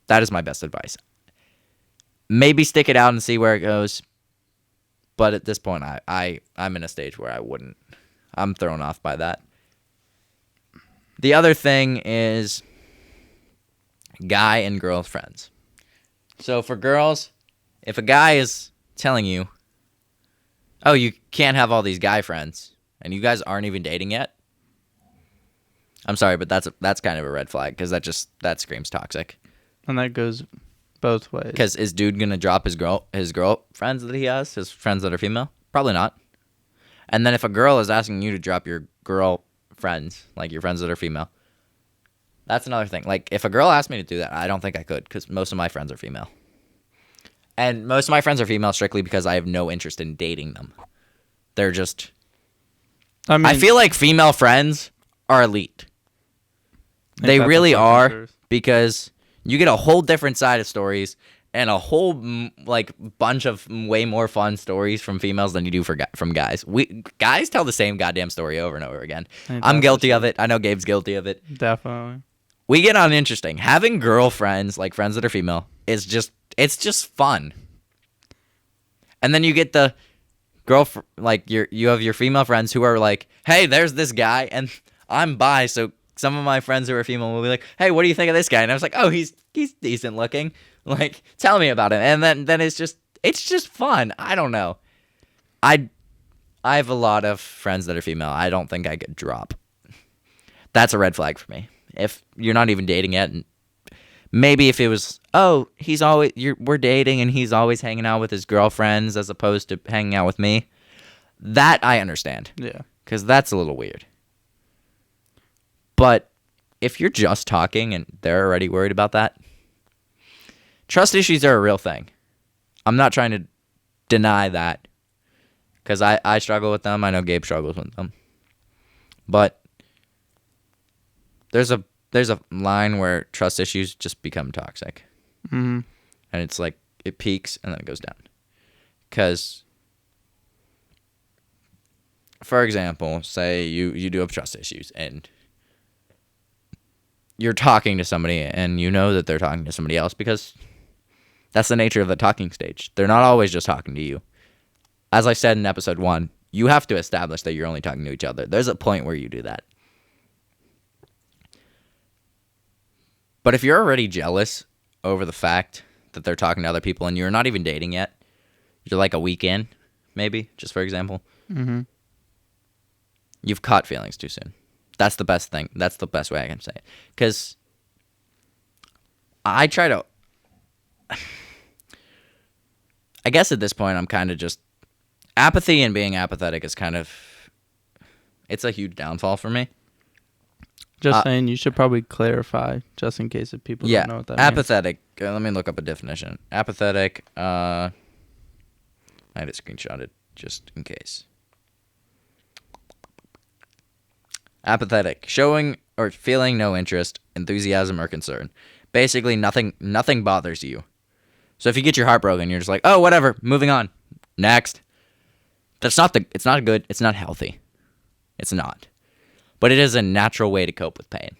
That is my best advice. Maybe stick it out and see where it goes. But at this point, I'm in a stage where I wouldn't. I'm thrown off by that. The other thing is guy and girl friends. So for girls, if a guy is telling you, oh, you can't have all these guy friends, and you guys aren't even dating yet, I'm sorry, but that's kind of a red flag because that screams toxic. And that goes both ways. Because is dude gonna drop his girlfriends that he has, his friends that are female? Probably not. And then if a girl is asking you to drop your girl friends, like your friends that are female, that's another thing. Like if a girl asked me to do that, I don't think I could because most of my friends are female. And most of my friends are female strictly because I have no interest in dating them. They're just... I mean, I feel like female friends are elite. They really are because you get a whole different side of stories and a whole bunch of way more fun stories from females than you do from guys. Guys tell the same goddamn story over and over again. I'm guilty of it. I know Gabe's guilty of it. Definitely. We get uninteresting. Having girlfriends, like friends that are female, it's just fun. And then you get the you have your female friends who are like, hey, there's this guy, and I'm bi, so some of my friends who are female will be like, hey, what do you think of this guy? And I was like, oh, he's decent looking. Like, tell me about him. And then it's just fun. I don't know. I have a lot of friends that are female. I don't think I could drop. That's a red flag for me. If you're not even dating yet, and maybe if it was, oh, we're dating and he's always hanging out with his girlfriends as opposed to hanging out with me, that I understand. Yeah. Because that's a little weird. But if you're just talking and they're already worried about that, trust issues are a real thing. I'm not trying to deny that because I struggle with them. I know Gabe struggles with them. But there's a line where trust issues just become toxic. Mm-hmm. And it's like it peaks and then it goes down. Because, for example, say you do have trust issues and you're talking to somebody and you know that they're talking to somebody else because that's the nature of the talking stage. They're not always just talking to you. As I said in episode 1, you have to establish that you're only talking to each other. There's a point where you do that. But if you're already jealous over the fact that they're talking to other people and you're not even dating yet, you're like a week in, maybe, just for example, mm-hmm. You've caught feelings too soon. That's the best thing. That's the best way I can say it. Because I try to... I guess at this point, I'm kind of just... Apathy and being apathetic is kind of... It's a huge downfall for me. Just saying, you should probably clarify, just in case if people don't know what that means. Apathetic. Let me look up a definition. Apathetic. I had it screenshotted just in case. Apathetic. Showing or feeling no interest, enthusiasm, or concern. Basically, nothing bothers you. So if you get your heart broken, you're just like, oh, whatever, moving on. Next. It's not good. It's not healthy. It's not. But it is a natural way to cope with pain.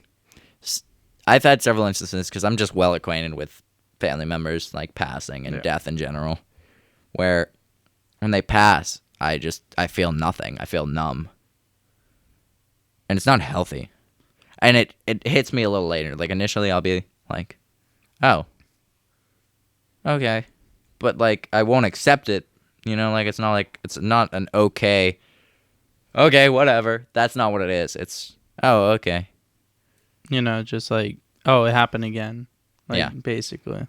I've had several instances, because I'm just well acquainted with family members, like passing and death in general, where when they pass, I feel nothing. I feel numb. And it's not healthy. And it hits me a little later. Like, initially, I'll be like, oh, okay. But, like, I won't accept it. You know, like, it's not an okay, whatever. That's not what it is. It's, oh, okay. You know, just like, oh, it happened again. Like, yeah. Basically.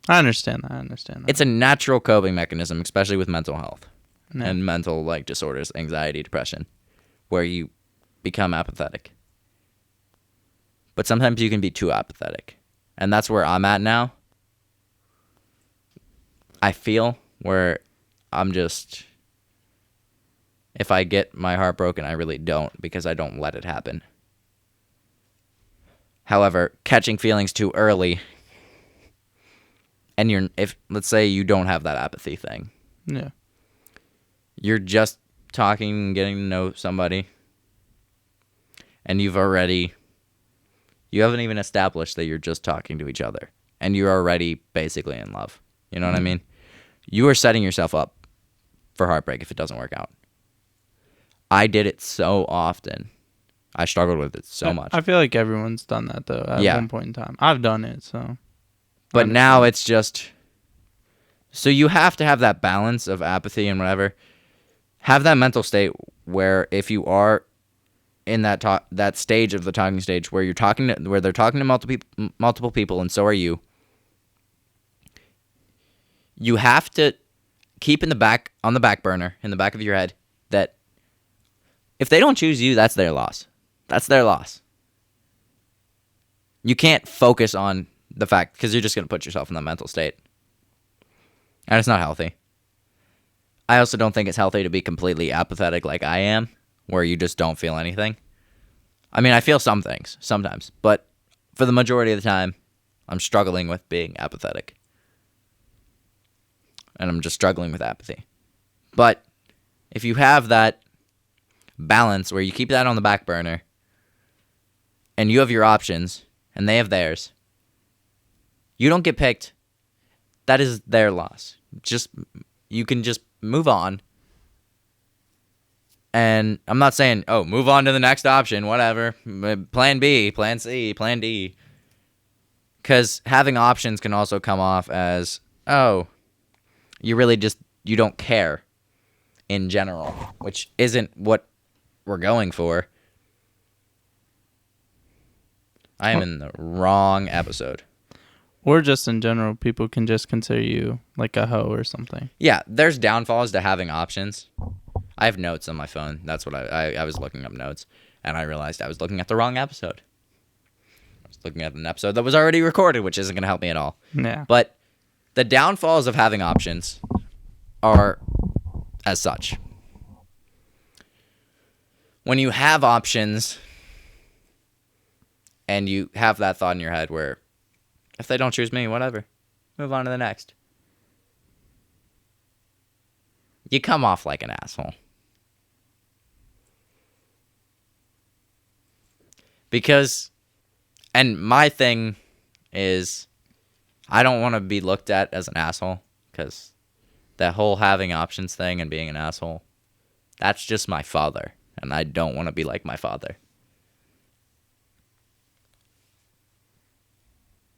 I understand that. It's a natural coping mechanism, especially with mental health Yeah. and mental, like, disorders, anxiety, depression, where you become apathetic. But sometimes you can be too apathetic. And that's where I'm at now. I feel where I'm just... If I get my heart broken, I really don't, because I don't let it happen. However, catching feelings too early, and let's say you don't have that apathy thing. Yeah. You're just talking and getting to know somebody, and you haven't even established that you're just talking to each other, and you're already basically in love. You know what I mean? You are setting yourself up for heartbreak if it doesn't work out. I did it so often. I struggled with it so much. I feel like everyone's done that, though, at one point in time. I've done it, so. But now it's just... So you have to have that balance of apathy and whatever. Have that mental state where if you are in that stage of the talking stage where they're talking to multiple people, and so are you. You have to keep on the back burner, in the back of your head, that if they don't choose you, that's their loss. That's their loss. You can't focus on the fact, because you're just going to put yourself in that mental state. And it's not healthy. I also don't think it's healthy to be completely apathetic like I am, where you just don't feel anything. I mean, I feel some things sometimes, but for the majority of the time, I'm struggling with being apathetic. And I'm just struggling with apathy. But if you have that balance where you keep that on the back burner, and you have your options, and they have theirs, you don't get picked, that is their loss. You can just move on. And I'm not saying, oh, move on to the next option, whatever. Plan B, Plan C, Plan D. Because having options can also come off as, oh, you don't care in general, which isn't what we're going for. I am in the wrong episode. Or just in general, people can just consider you like a hoe or something. Yeah, there's downfalls to having options. I have notes on my phone. That's what I was looking up notes, and I realized I was looking at the wrong episode. I was looking at an episode that was already recorded, which isn't going to help me at all. Yeah. But the downfalls of having options are as such. When you have options and you have that thought in your head where, if they don't choose me, whatever, move on to the next, you come off like an asshole. Because, and my thing is, I don't want to be looked at as an asshole, because that whole having options thing and being an asshole, that's just my father, and I don't want to be like my father.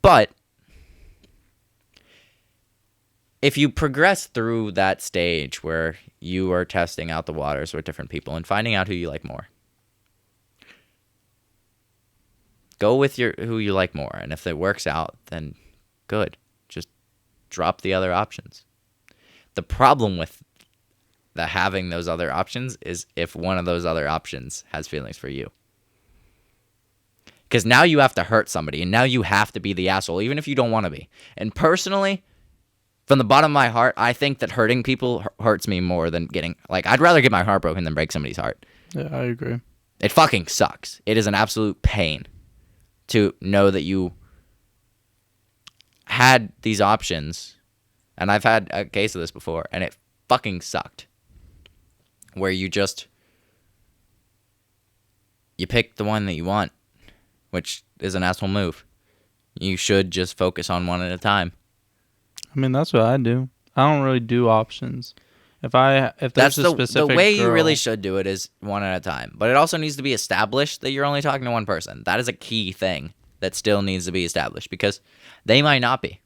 But if you progress through that stage where you are testing out the waters with different people and finding out who you like more, go with who you like more. And if it works out, then good. Just drop the other options. The problem with having those other options is if one of those other options has feelings for you. Because now you have to hurt somebody, and now you have to be the asshole, even if you don't want to be. And personally, from the bottom of my heart, I think that hurting people hurts me more than getting, like, I'd rather get my heart broken than break somebody's heart. Yeah, I agree. It fucking sucks. It is an absolute pain to know that you had these options, and I've had a case of this before, and it fucking sucked. Where you pick the one that you want, which is an asshole move. You should just focus on one at a time. I mean, that's what I do. I don't really do options. If there's That's a specific the way you girl- really should do it is one at a time. But it also needs to be established that you're only talking to one person. That is a key thing that still needs to be established, because they might not be.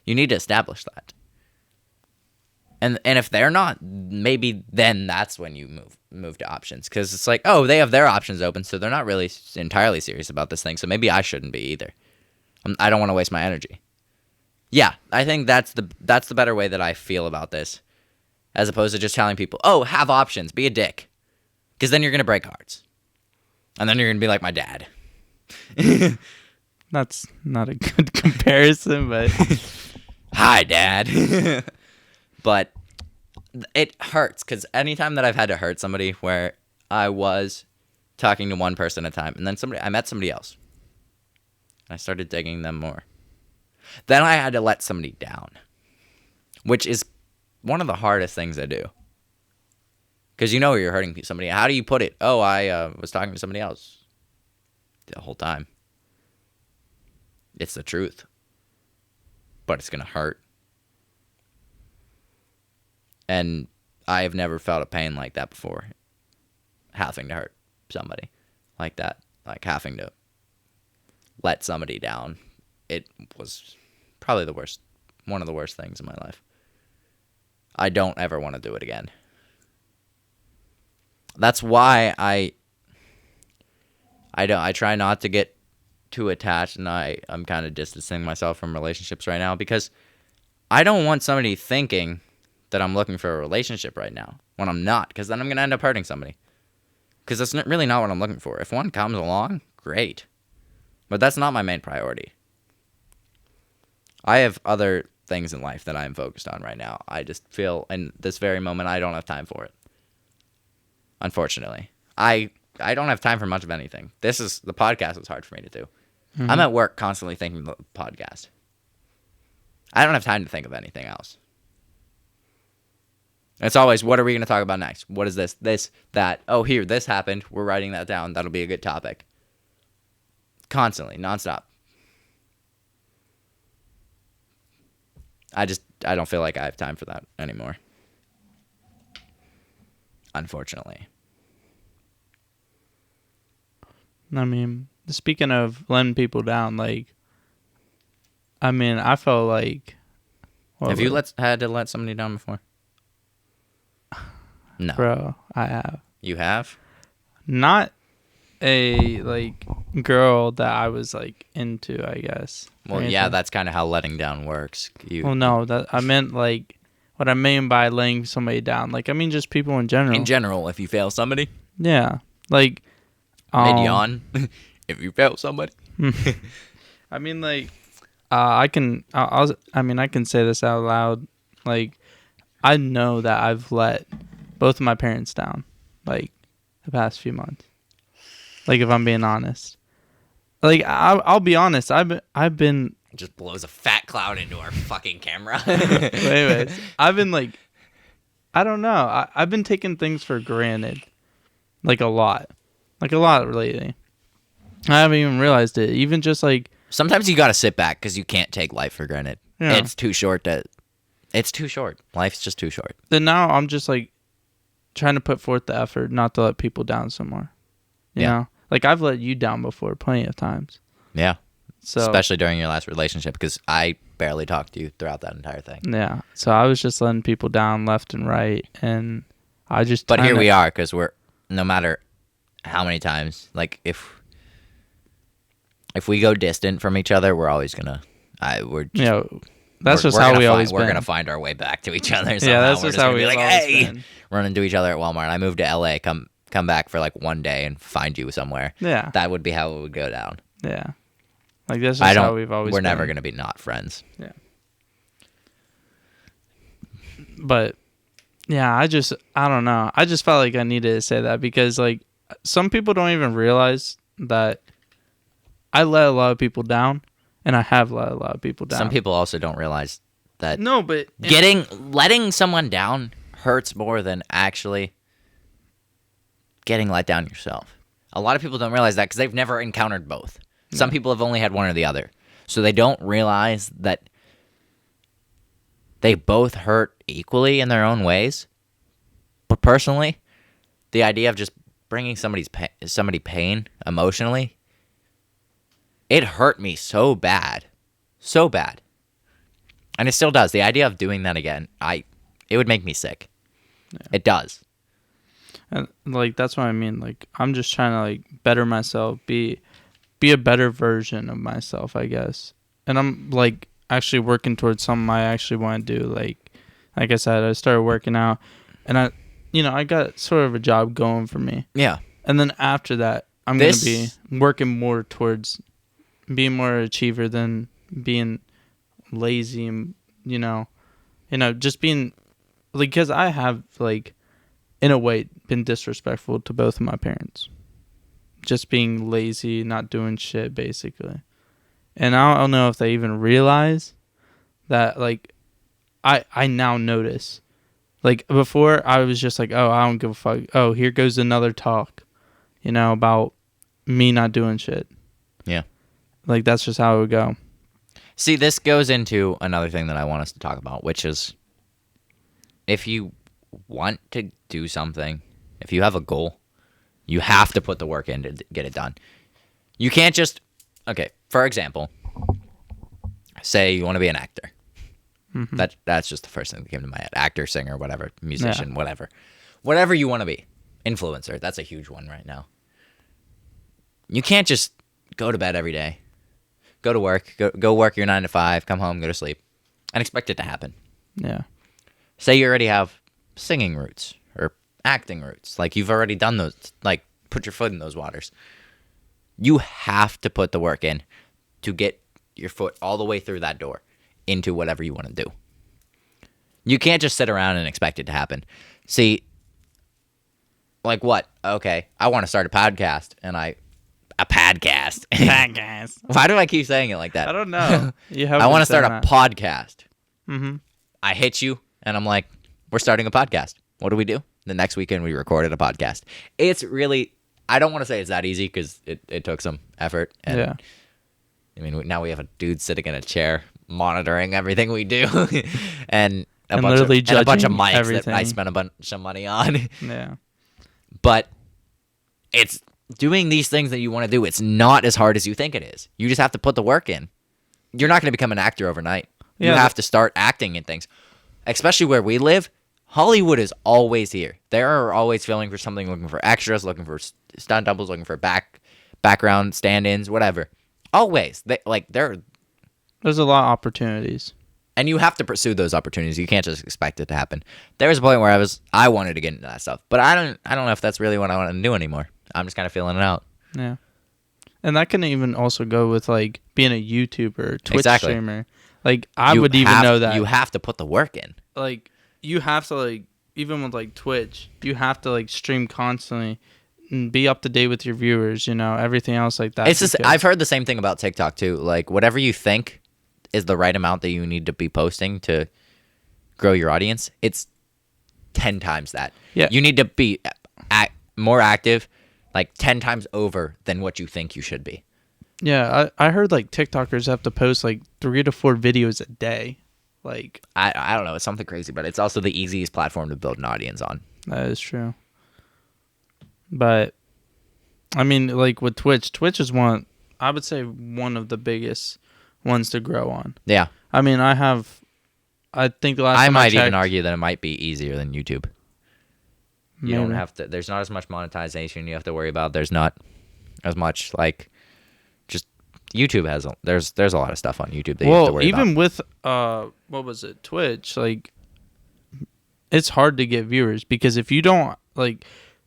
You need to establish that. And if they're not, maybe then that's when you move to options, because it's like, oh, they have their options open, so they're not really entirely serious about this thing, so maybe I shouldn't be either. I don't want to waste my energy. Yeah, I think that's the better way that I feel about this, as opposed to just telling people, oh, have options, be a dick, because then you're going to break hearts. And then you're going to be like my dad. That's not a good comparison, but Hi, Dad. But it hurts, because anytime that I've had to hurt somebody where I was talking to one person at a time, and then I met somebody else, and I started digging them more. Then I had to let somebody down, which is one of the hardest things to do. Because you know you're hurting somebody. How do you put it? Oh, I was talking to somebody else the whole time. It's the truth. But it's going to hurt. And I have never felt a pain like that before. Having to hurt somebody like that. Like having to let somebody down. It was probably one of the worst things in my life. I don't ever want to do it again. That's why I I try not to get too attached, and I'm kind of distancing myself from relationships right now because I don't want somebody thinking that I'm looking for a relationship right now when I'm not, because then I'm going to end up hurting somebody. Because that's really not what I'm looking for. If one comes along, great. But that's not my main priority. I have other things in life that I'm focused on right now. I just feel in this very moment I don't have time for it. Unfortunately. I don't have time for much of anything. The podcast is hard for me to do. Mm-hmm. I'm at work constantly thinking about the podcast. I don't have time to think of anything else. It's always, what are we going to talk about next? What is this, that? Oh, here, this happened. We're writing that down. That'll be a good topic. Constantly, nonstop. I don't feel like I have time for that anymore. Unfortunately. I mean, speaking of letting people down, like, I mean, I felt like... Have you had to let somebody down before? No. Bro, I have. You have? Not a, like, girl that I was, like, into, I guess. Well, yeah, that's kind of how letting down works. Well, no, I meant, like, what I mean by laying somebody down. Like, I mean just people in general. In general, if you fail somebody? Yeah. Like... Mid-yawn. If you fail somebody. I mean, like, I can say this out loud. Like, I know that I've let both of my parents down, like, the past few months. Like, if I'm being honest. Like, I'll be honest. I've been... Just blows a fat cloud into our fucking camera. Anyways, I've been, like... I don't know. I've been taking things for granted. Like, a lot. Like, a lot lately. I haven't even realized it. Even just, like... Sometimes you gotta sit back because you can't take life for granted. Yeah. It's too short. It's too short. Life's just too short. Then now I'm just, like, trying to put forth the effort not to let people down some more. You know? Like, I've let you down before plenty of times. Yeah. So, especially during your last relationship, because I barely talked to you throughout that entire thing. Yeah. So I was just letting people down left and right, and I just... But here we are, because no matter how many times, like, if we go distant from each other, we're always gonna... that's just how we always been. We're gonna find our way back to each other somehow. Yeah, that's just how we be like, always hey, been. Run into each other at Walmart. I moved to LA. Come back for like one day and find you somewhere. Yeah. That would be how it would go down. Yeah. Like, that's just how we've always been. We're never gonna be not friends. Yeah. But yeah, I don't know. I just felt like I needed to say that because, like, some people don't even realize that I let a lot of people down, and I have let a lot of people down. Some people also don't realize that but letting someone down hurts more than actually getting let down yourself. A lot of people don't realize that because they've never encountered both. Yeah. Some people have only had one or the other. So they don't realize that they both hurt equally in their own ways. But personally, the idea of just bringing somebody pain emotionally, it hurt me so bad. So bad. And it still does. The idea of doing that again, it would make me sick. Yeah. It does. And, like, that's what I mean. Like, I'm just trying to, like, better myself, be a better version of myself, I guess. And I'm, like, actually working towards something I actually want to do. Like I said, I started working out, and I got sort of a job going for me. Yeah. And then after that, I'm going to be working more towards being more achiever than being lazy and, just being, like, because I have, like, in a way, been disrespectful to both of my parents. Just being lazy, not doing shit, basically. And I don't know if they even realize that, like, I now notice. Like, before, I was just like, oh, I don't give a fuck. Oh, here goes another talk, about me not doing shit. Yeah. Like, that's just how it would go. See, this goes into another thing that I want us to talk about, which is if you want to do something, if you have a goal, you have to put the work in to get it done. You can't just... Okay, for example, say you want to be an actor. Mm-hmm. That's just the first thing that came to my head. Actor, singer, whatever, musician, whatever. Whatever you want to be. Influencer, that's a huge one right now. you can't just go to bed every day, go to work, go work your 9 to 5, come home, go to sleep, and expect it to happen. Yeah. Say you already have singing roots or acting roots, like you've already done those, like put your foot in those waters. You have to put the work in to get your foot all the way through that door into whatever you want to do. You can't just sit around and expect it to happen. See, like what? Okay, I want to start a podcast, and a podcast. Podcast. Why do I keep saying it like that? I don't know. You have I want to been start saying a that. podcast. Mm-hmm. I hit you, and I'm like, we're starting a podcast. What do we do? The next weekend, we recorded a podcast. It's really, I don't want to say it's that easy because it took some effort. And, Yeah. I mean, now we have a dude sitting in a chair monitoring everything we do, and a bunch of literally mics judging that I everything. spent a bunch of money on. Yeah. But it's doing these things that you want to do. It's not as hard as you think it is. You just have to put the work in. You're not going to become an actor overnight. You Yeah, have to start acting in things. Especially where we live, Hollywood is always here. They are always filming for something, looking for extras, looking for stunt doubles, looking for background stand-ins, whatever. Always. There's a lot of opportunities. And you have to pursue those opportunities. You can't just expect it to happen. There was a point where I wanted to get into that stuff, but I don't know if that's really what I want to do anymore. I'm just kind of feeling it out. Yeah. And that can even also go with like being a YouTuber, Twitch Exactly. streamer. Like I You would even have- know that. You have to put the work in. Like you have to like even with like Twitch, you have to like stream constantly and be up to date with your viewers, you know, everything else like that. It's just because- I've heard the same thing about TikTok too. Like whatever you think is the right amount that you need to be posting to grow your audience, it's 10 times that. Yeah. You need to be more active, like 10 times over than what you think you should be. Yeah, I heard like TikTokers have to post like 3 to 4 videos a day. Like I don't know, it's something crazy, but it's also the easiest platform to build an audience on. that is true. But I mean, like with Twitch is I would say one of the biggest ones to grow on. Yeah. I mean, I think the last I time might checked, even argue that it might be easier than YouTube. You don't maybe. have to. There's not as much monetization you have to worry about. There's not as much like just YouTube has. There's a lot of stuff on YouTube that you have to Well, worry even about. with what was it, Twitch? Like, it's hard to get viewers because if you don't like,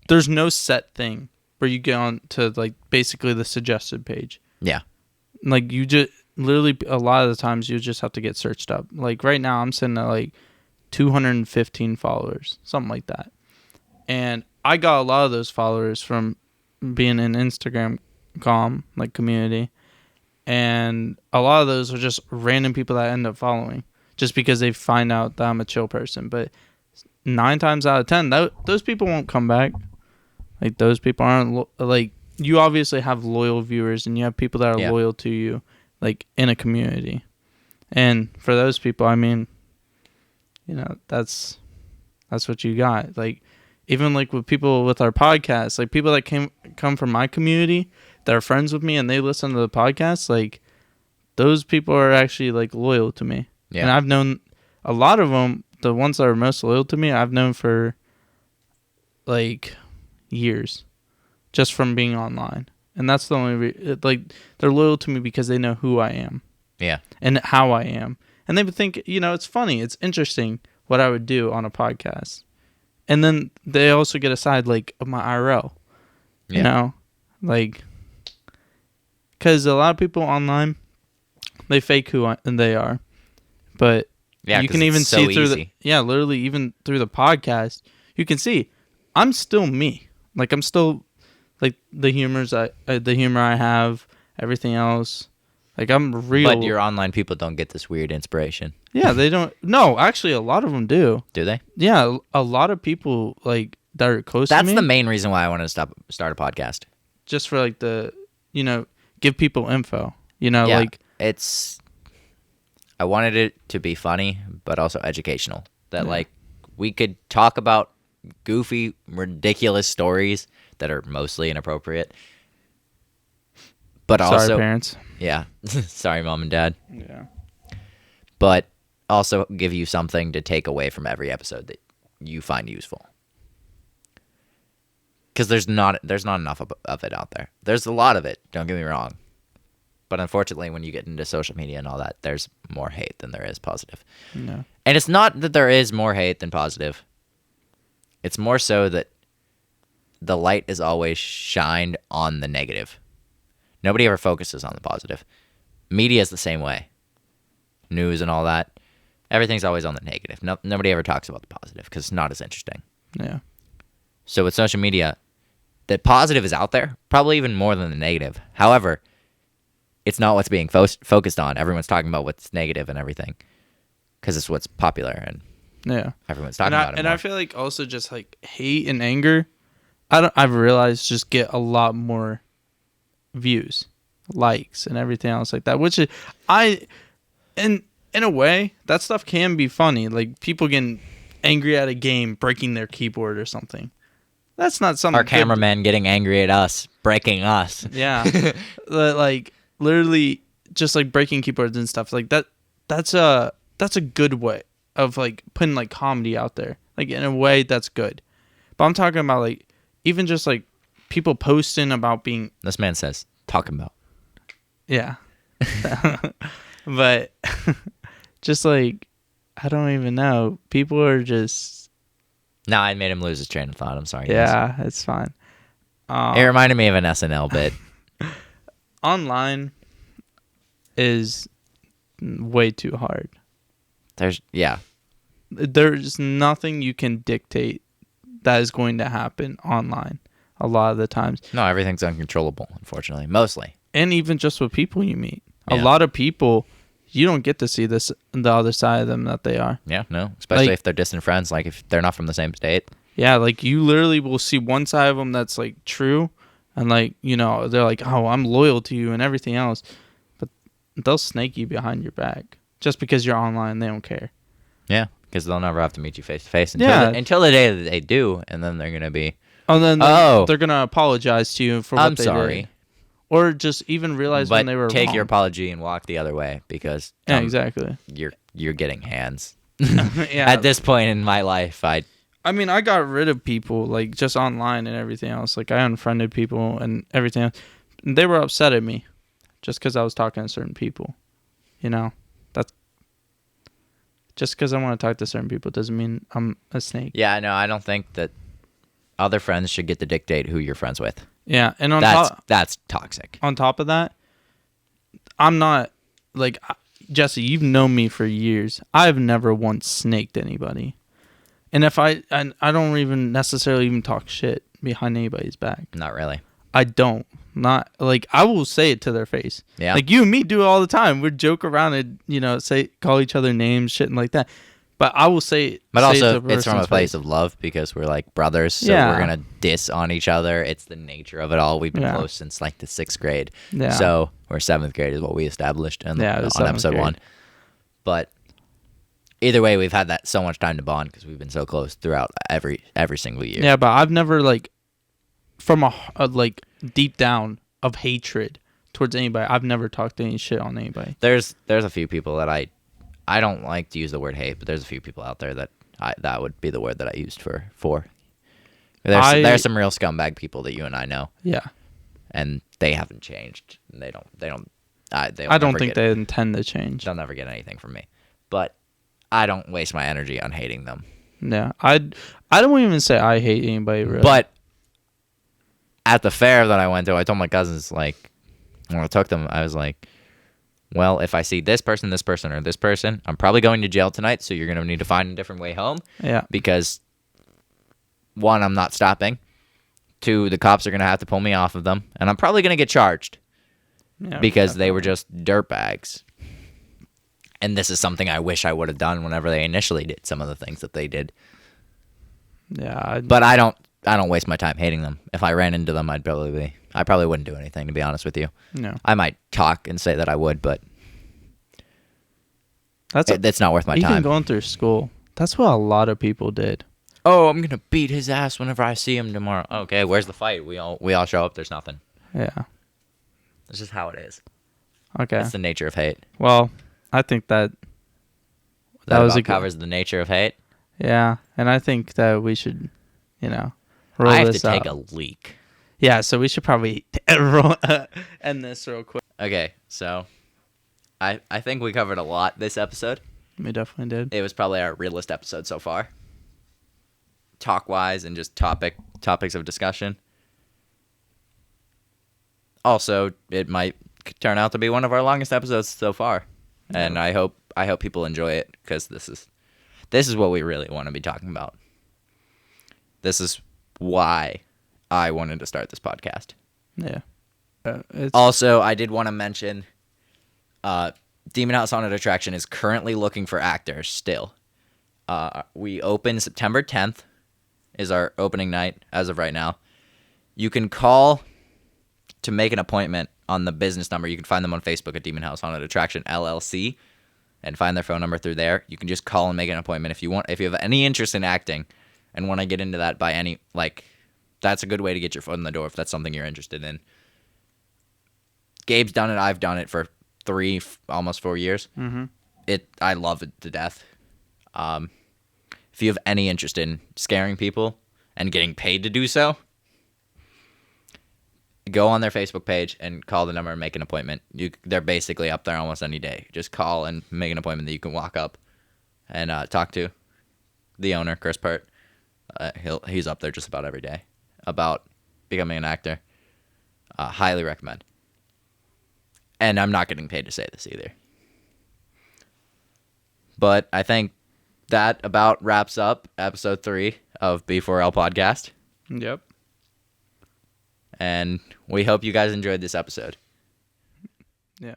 there's no set thing where you get on to like basically the suggested page. Yeah. Like you just literally a lot of the times you just have to get searched up. Like right now I'm sitting at like 215 followers, something like that. And I got a lot of those followers from being in Instagram like community. And a lot of those are just random people that I end up following just because they find out that I'm a chill person. But 9 times out of 10, those people won't come back. Like those people aren't like, you obviously have loyal viewers and you have people that are Yeah. loyal to you, like in a community. And for those people, I mean, you know, that's what you got. Like even like with people with our podcast, like people that come from my community that are friends with me and they listen to the podcast, like those people are actually like loyal to me. Yeah. And I've known a lot of them, the ones that are most loyal to me, I've known for like years just from being online. And that's the only like they're loyal to me because they know who I am Yeah. and how I am. And they would think, you know, it's funny, it's interesting what I would do on a podcast. And then they also get a side like of my IRL. You Yeah. know, like cuz a lot of people online they fake who they are. But Yeah. you 'cause can it's even so see through easy. literally even through the podcast, you can see I'm still me. Like I'm still like the humor I have, everything else. Like I'm real. But your online people don't get this weird inspiration, Yeah, they don't. No, actually, a lot of them do. do they? Yeah, a lot of people like that are close to That's me. the main reason why I wanted to start a podcast. Just for like the, you know, give people info. You know, Yeah. like I wanted it to be funny, but also educational. That Yeah. like we could talk about goofy, ridiculous stories that are mostly inappropriate. But sorry, also, parents. yeah, sorry, mom and dad. Yeah. But also give you something to take away from every episode that you find useful. because there's not enough of it out there. There's a lot of it. Don't get me wrong, but unfortunately, when you get into social media and all that, there's more hate than there is positive. No. And it's not that there is more hate than positive. It's more so that the light is always shined on the negative. Nobody ever focuses on the positive. Media is the same way. News and all that. Everything's always on the negative. Nobody ever talks about the positive because it's not as interesting. Yeah. So with social media, the positive is out there, probably even more than the negative. However, it's not what's being focused on. Everyone's talking about what's negative and everything because it's what's popular and Yeah. everyone's talking about it. And more. I feel like also just like hate and anger, I've realized just get a lot more views, likes, and everything else like that. Which is, in a way, that stuff can be funny. Like people getting angry at a game, breaking their keyboard or something. That's not something. Our cameraman getting angry at us, breaking us. Yeah, like literally just like breaking keyboards and stuff like that. That's a good way of like putting like comedy out there. Like in a way, that's good. But I'm talking about like even just like people posting about being. This man says, talking about. Yeah. But just like, I don't even know. People are just. No, I made him lose his train of thought. I'm sorry. Guys. Yeah, it's fine. It reminded me of an SNL bit. Online is way too hard. There's nothing you can dictate that is going to happen online a lot of the times. No, everything's uncontrollable, unfortunately. Mostly. And even just with people you meet. Yeah. A lot of people, you don't get to see the other side of them that they are. Yeah, no. Especially Like- if they're distant friends, like if they're not from the same state. Yeah, like you literally will see one side of them that's like true. And like, they're like, oh, I'm loyal to you and everything else. But they'll snake you behind your back. Just because you're online, they don't care. Yeah, because they'll never have to meet you face to face Yeah. until the day that they do, and then they're going to be, And then Oh. they're going to apologize to you for what I'm they sorry. did. Or just even realize when But they were take wrong. your apology and walk the other way because Yeah, exactly. you're getting hands. Yeah. At this point in my life, I mean, I got rid of people, like, just online and everything else. Like, I unfriended people and everything else. And they were upset at me just because I was talking to certain people. That's just because I want to talk to certain people doesn't mean I'm a snake. Yeah, no, I don't think that other friends should get to dictate who you're friends with. Yeah, and That's toxic. on top of that, I'm not, like, Jesse, you've known me for years. I've never once snaked anybody. And I don't even necessarily even talk shit behind anybody's back. Not really. I don't. Not like I will say it to their face. Yeah. Like you and me do it all the time. We joke around and call each other names, shit and like that. But I will say. But say it also, to it's from a person's place face. of love because we're like brothers, so Yeah. we're gonna diss on each other. It's the nature of it all. We've been Yeah. close since like the 6th grade. Yeah. So or 7th grade is what we established Yeah, it was on 7th episode grade. 1. But either way, we've had that so much time to bond because we've been so close throughout every single year. Yeah, but I've never like from a like deep down of hatred towards anybody. I've never talked any shit on anybody. There's a few people that I don't like to use the word hate, but there's a few people out there that that would be the word that I used for. There's some real scumbag people that you and I know, Yeah. and they haven't changed. They don't. I don't think they intend to change. They'll never get anything from me, but I don't waste my energy on hating them. Yeah. I don't even say I hate anybody really. But at the fair that I went to, I told my cousins, like, when I took them, I was like, well, if I see this person, or this person, I'm probably going to jail tonight, so you're going to need to find a different way home. Yeah. Because, 1, I'm not stopping. 2, the cops are going to have to pull me off of them. And I'm probably going to get charged. Yeah, Because they were just dirtbags. And this is something I wish I would have done whenever they initially did some of the things that they did. Yeah. But I don't waste my time hating them. If I ran into them, I probably wouldn't do anything, to be honest with you. No. I might talk and say that I would, but that's not worth my even time. going through school. That's what a lot of people did. Oh, I'm gonna beat his ass whenever I see him tomorrow. Okay, where's the fight? We all show up. There's nothing. Yeah. This is how it is. Okay. That's the nature of hate. Well, I think that That was about a good- covers the nature of hate. yeah, and I think that we should, roll I have this to take out. a leak. Yeah, so we should probably end this real quick. Okay, so I think we covered a lot this episode. We definitely did. It was probably our realest episode so far. Talk-wise and just topics of discussion. Also, it might turn out to be one of our longest episodes so far. Yeah. And I hope people enjoy it, because this is what we really want to be talking about. This is why I wanted to start this podcast. Yeah. Also, I did want to mention Demon House Haunted Attraction is currently looking for actors still. We open September 10th is our opening night as of right now. You can call to make an appointment on the business number. You can find them on Facebook at Demon House Haunted Attraction LLC and find their phone number through there. You can just call and make an appointment if you have any interest in acting and want to get into that by any, like, that's a good way to get your foot in the door if that's something you're interested in. Gabe's done it. I've done it for almost 4 years. Mm-hmm. I love it to death. If you have any interest in scaring people and getting paid to do so, go on their Facebook page and call the number and make an appointment. They're basically up there almost any day. Just call and make an appointment that you can walk up and talk to the owner, Chris Pert. He's up there just about every day about becoming an actor. Highly recommend. And I'm not getting paid to say this either. But I think that about wraps up episode 3 of B4L Podcast. Yep. And we hope you guys enjoyed this episode. Yeah.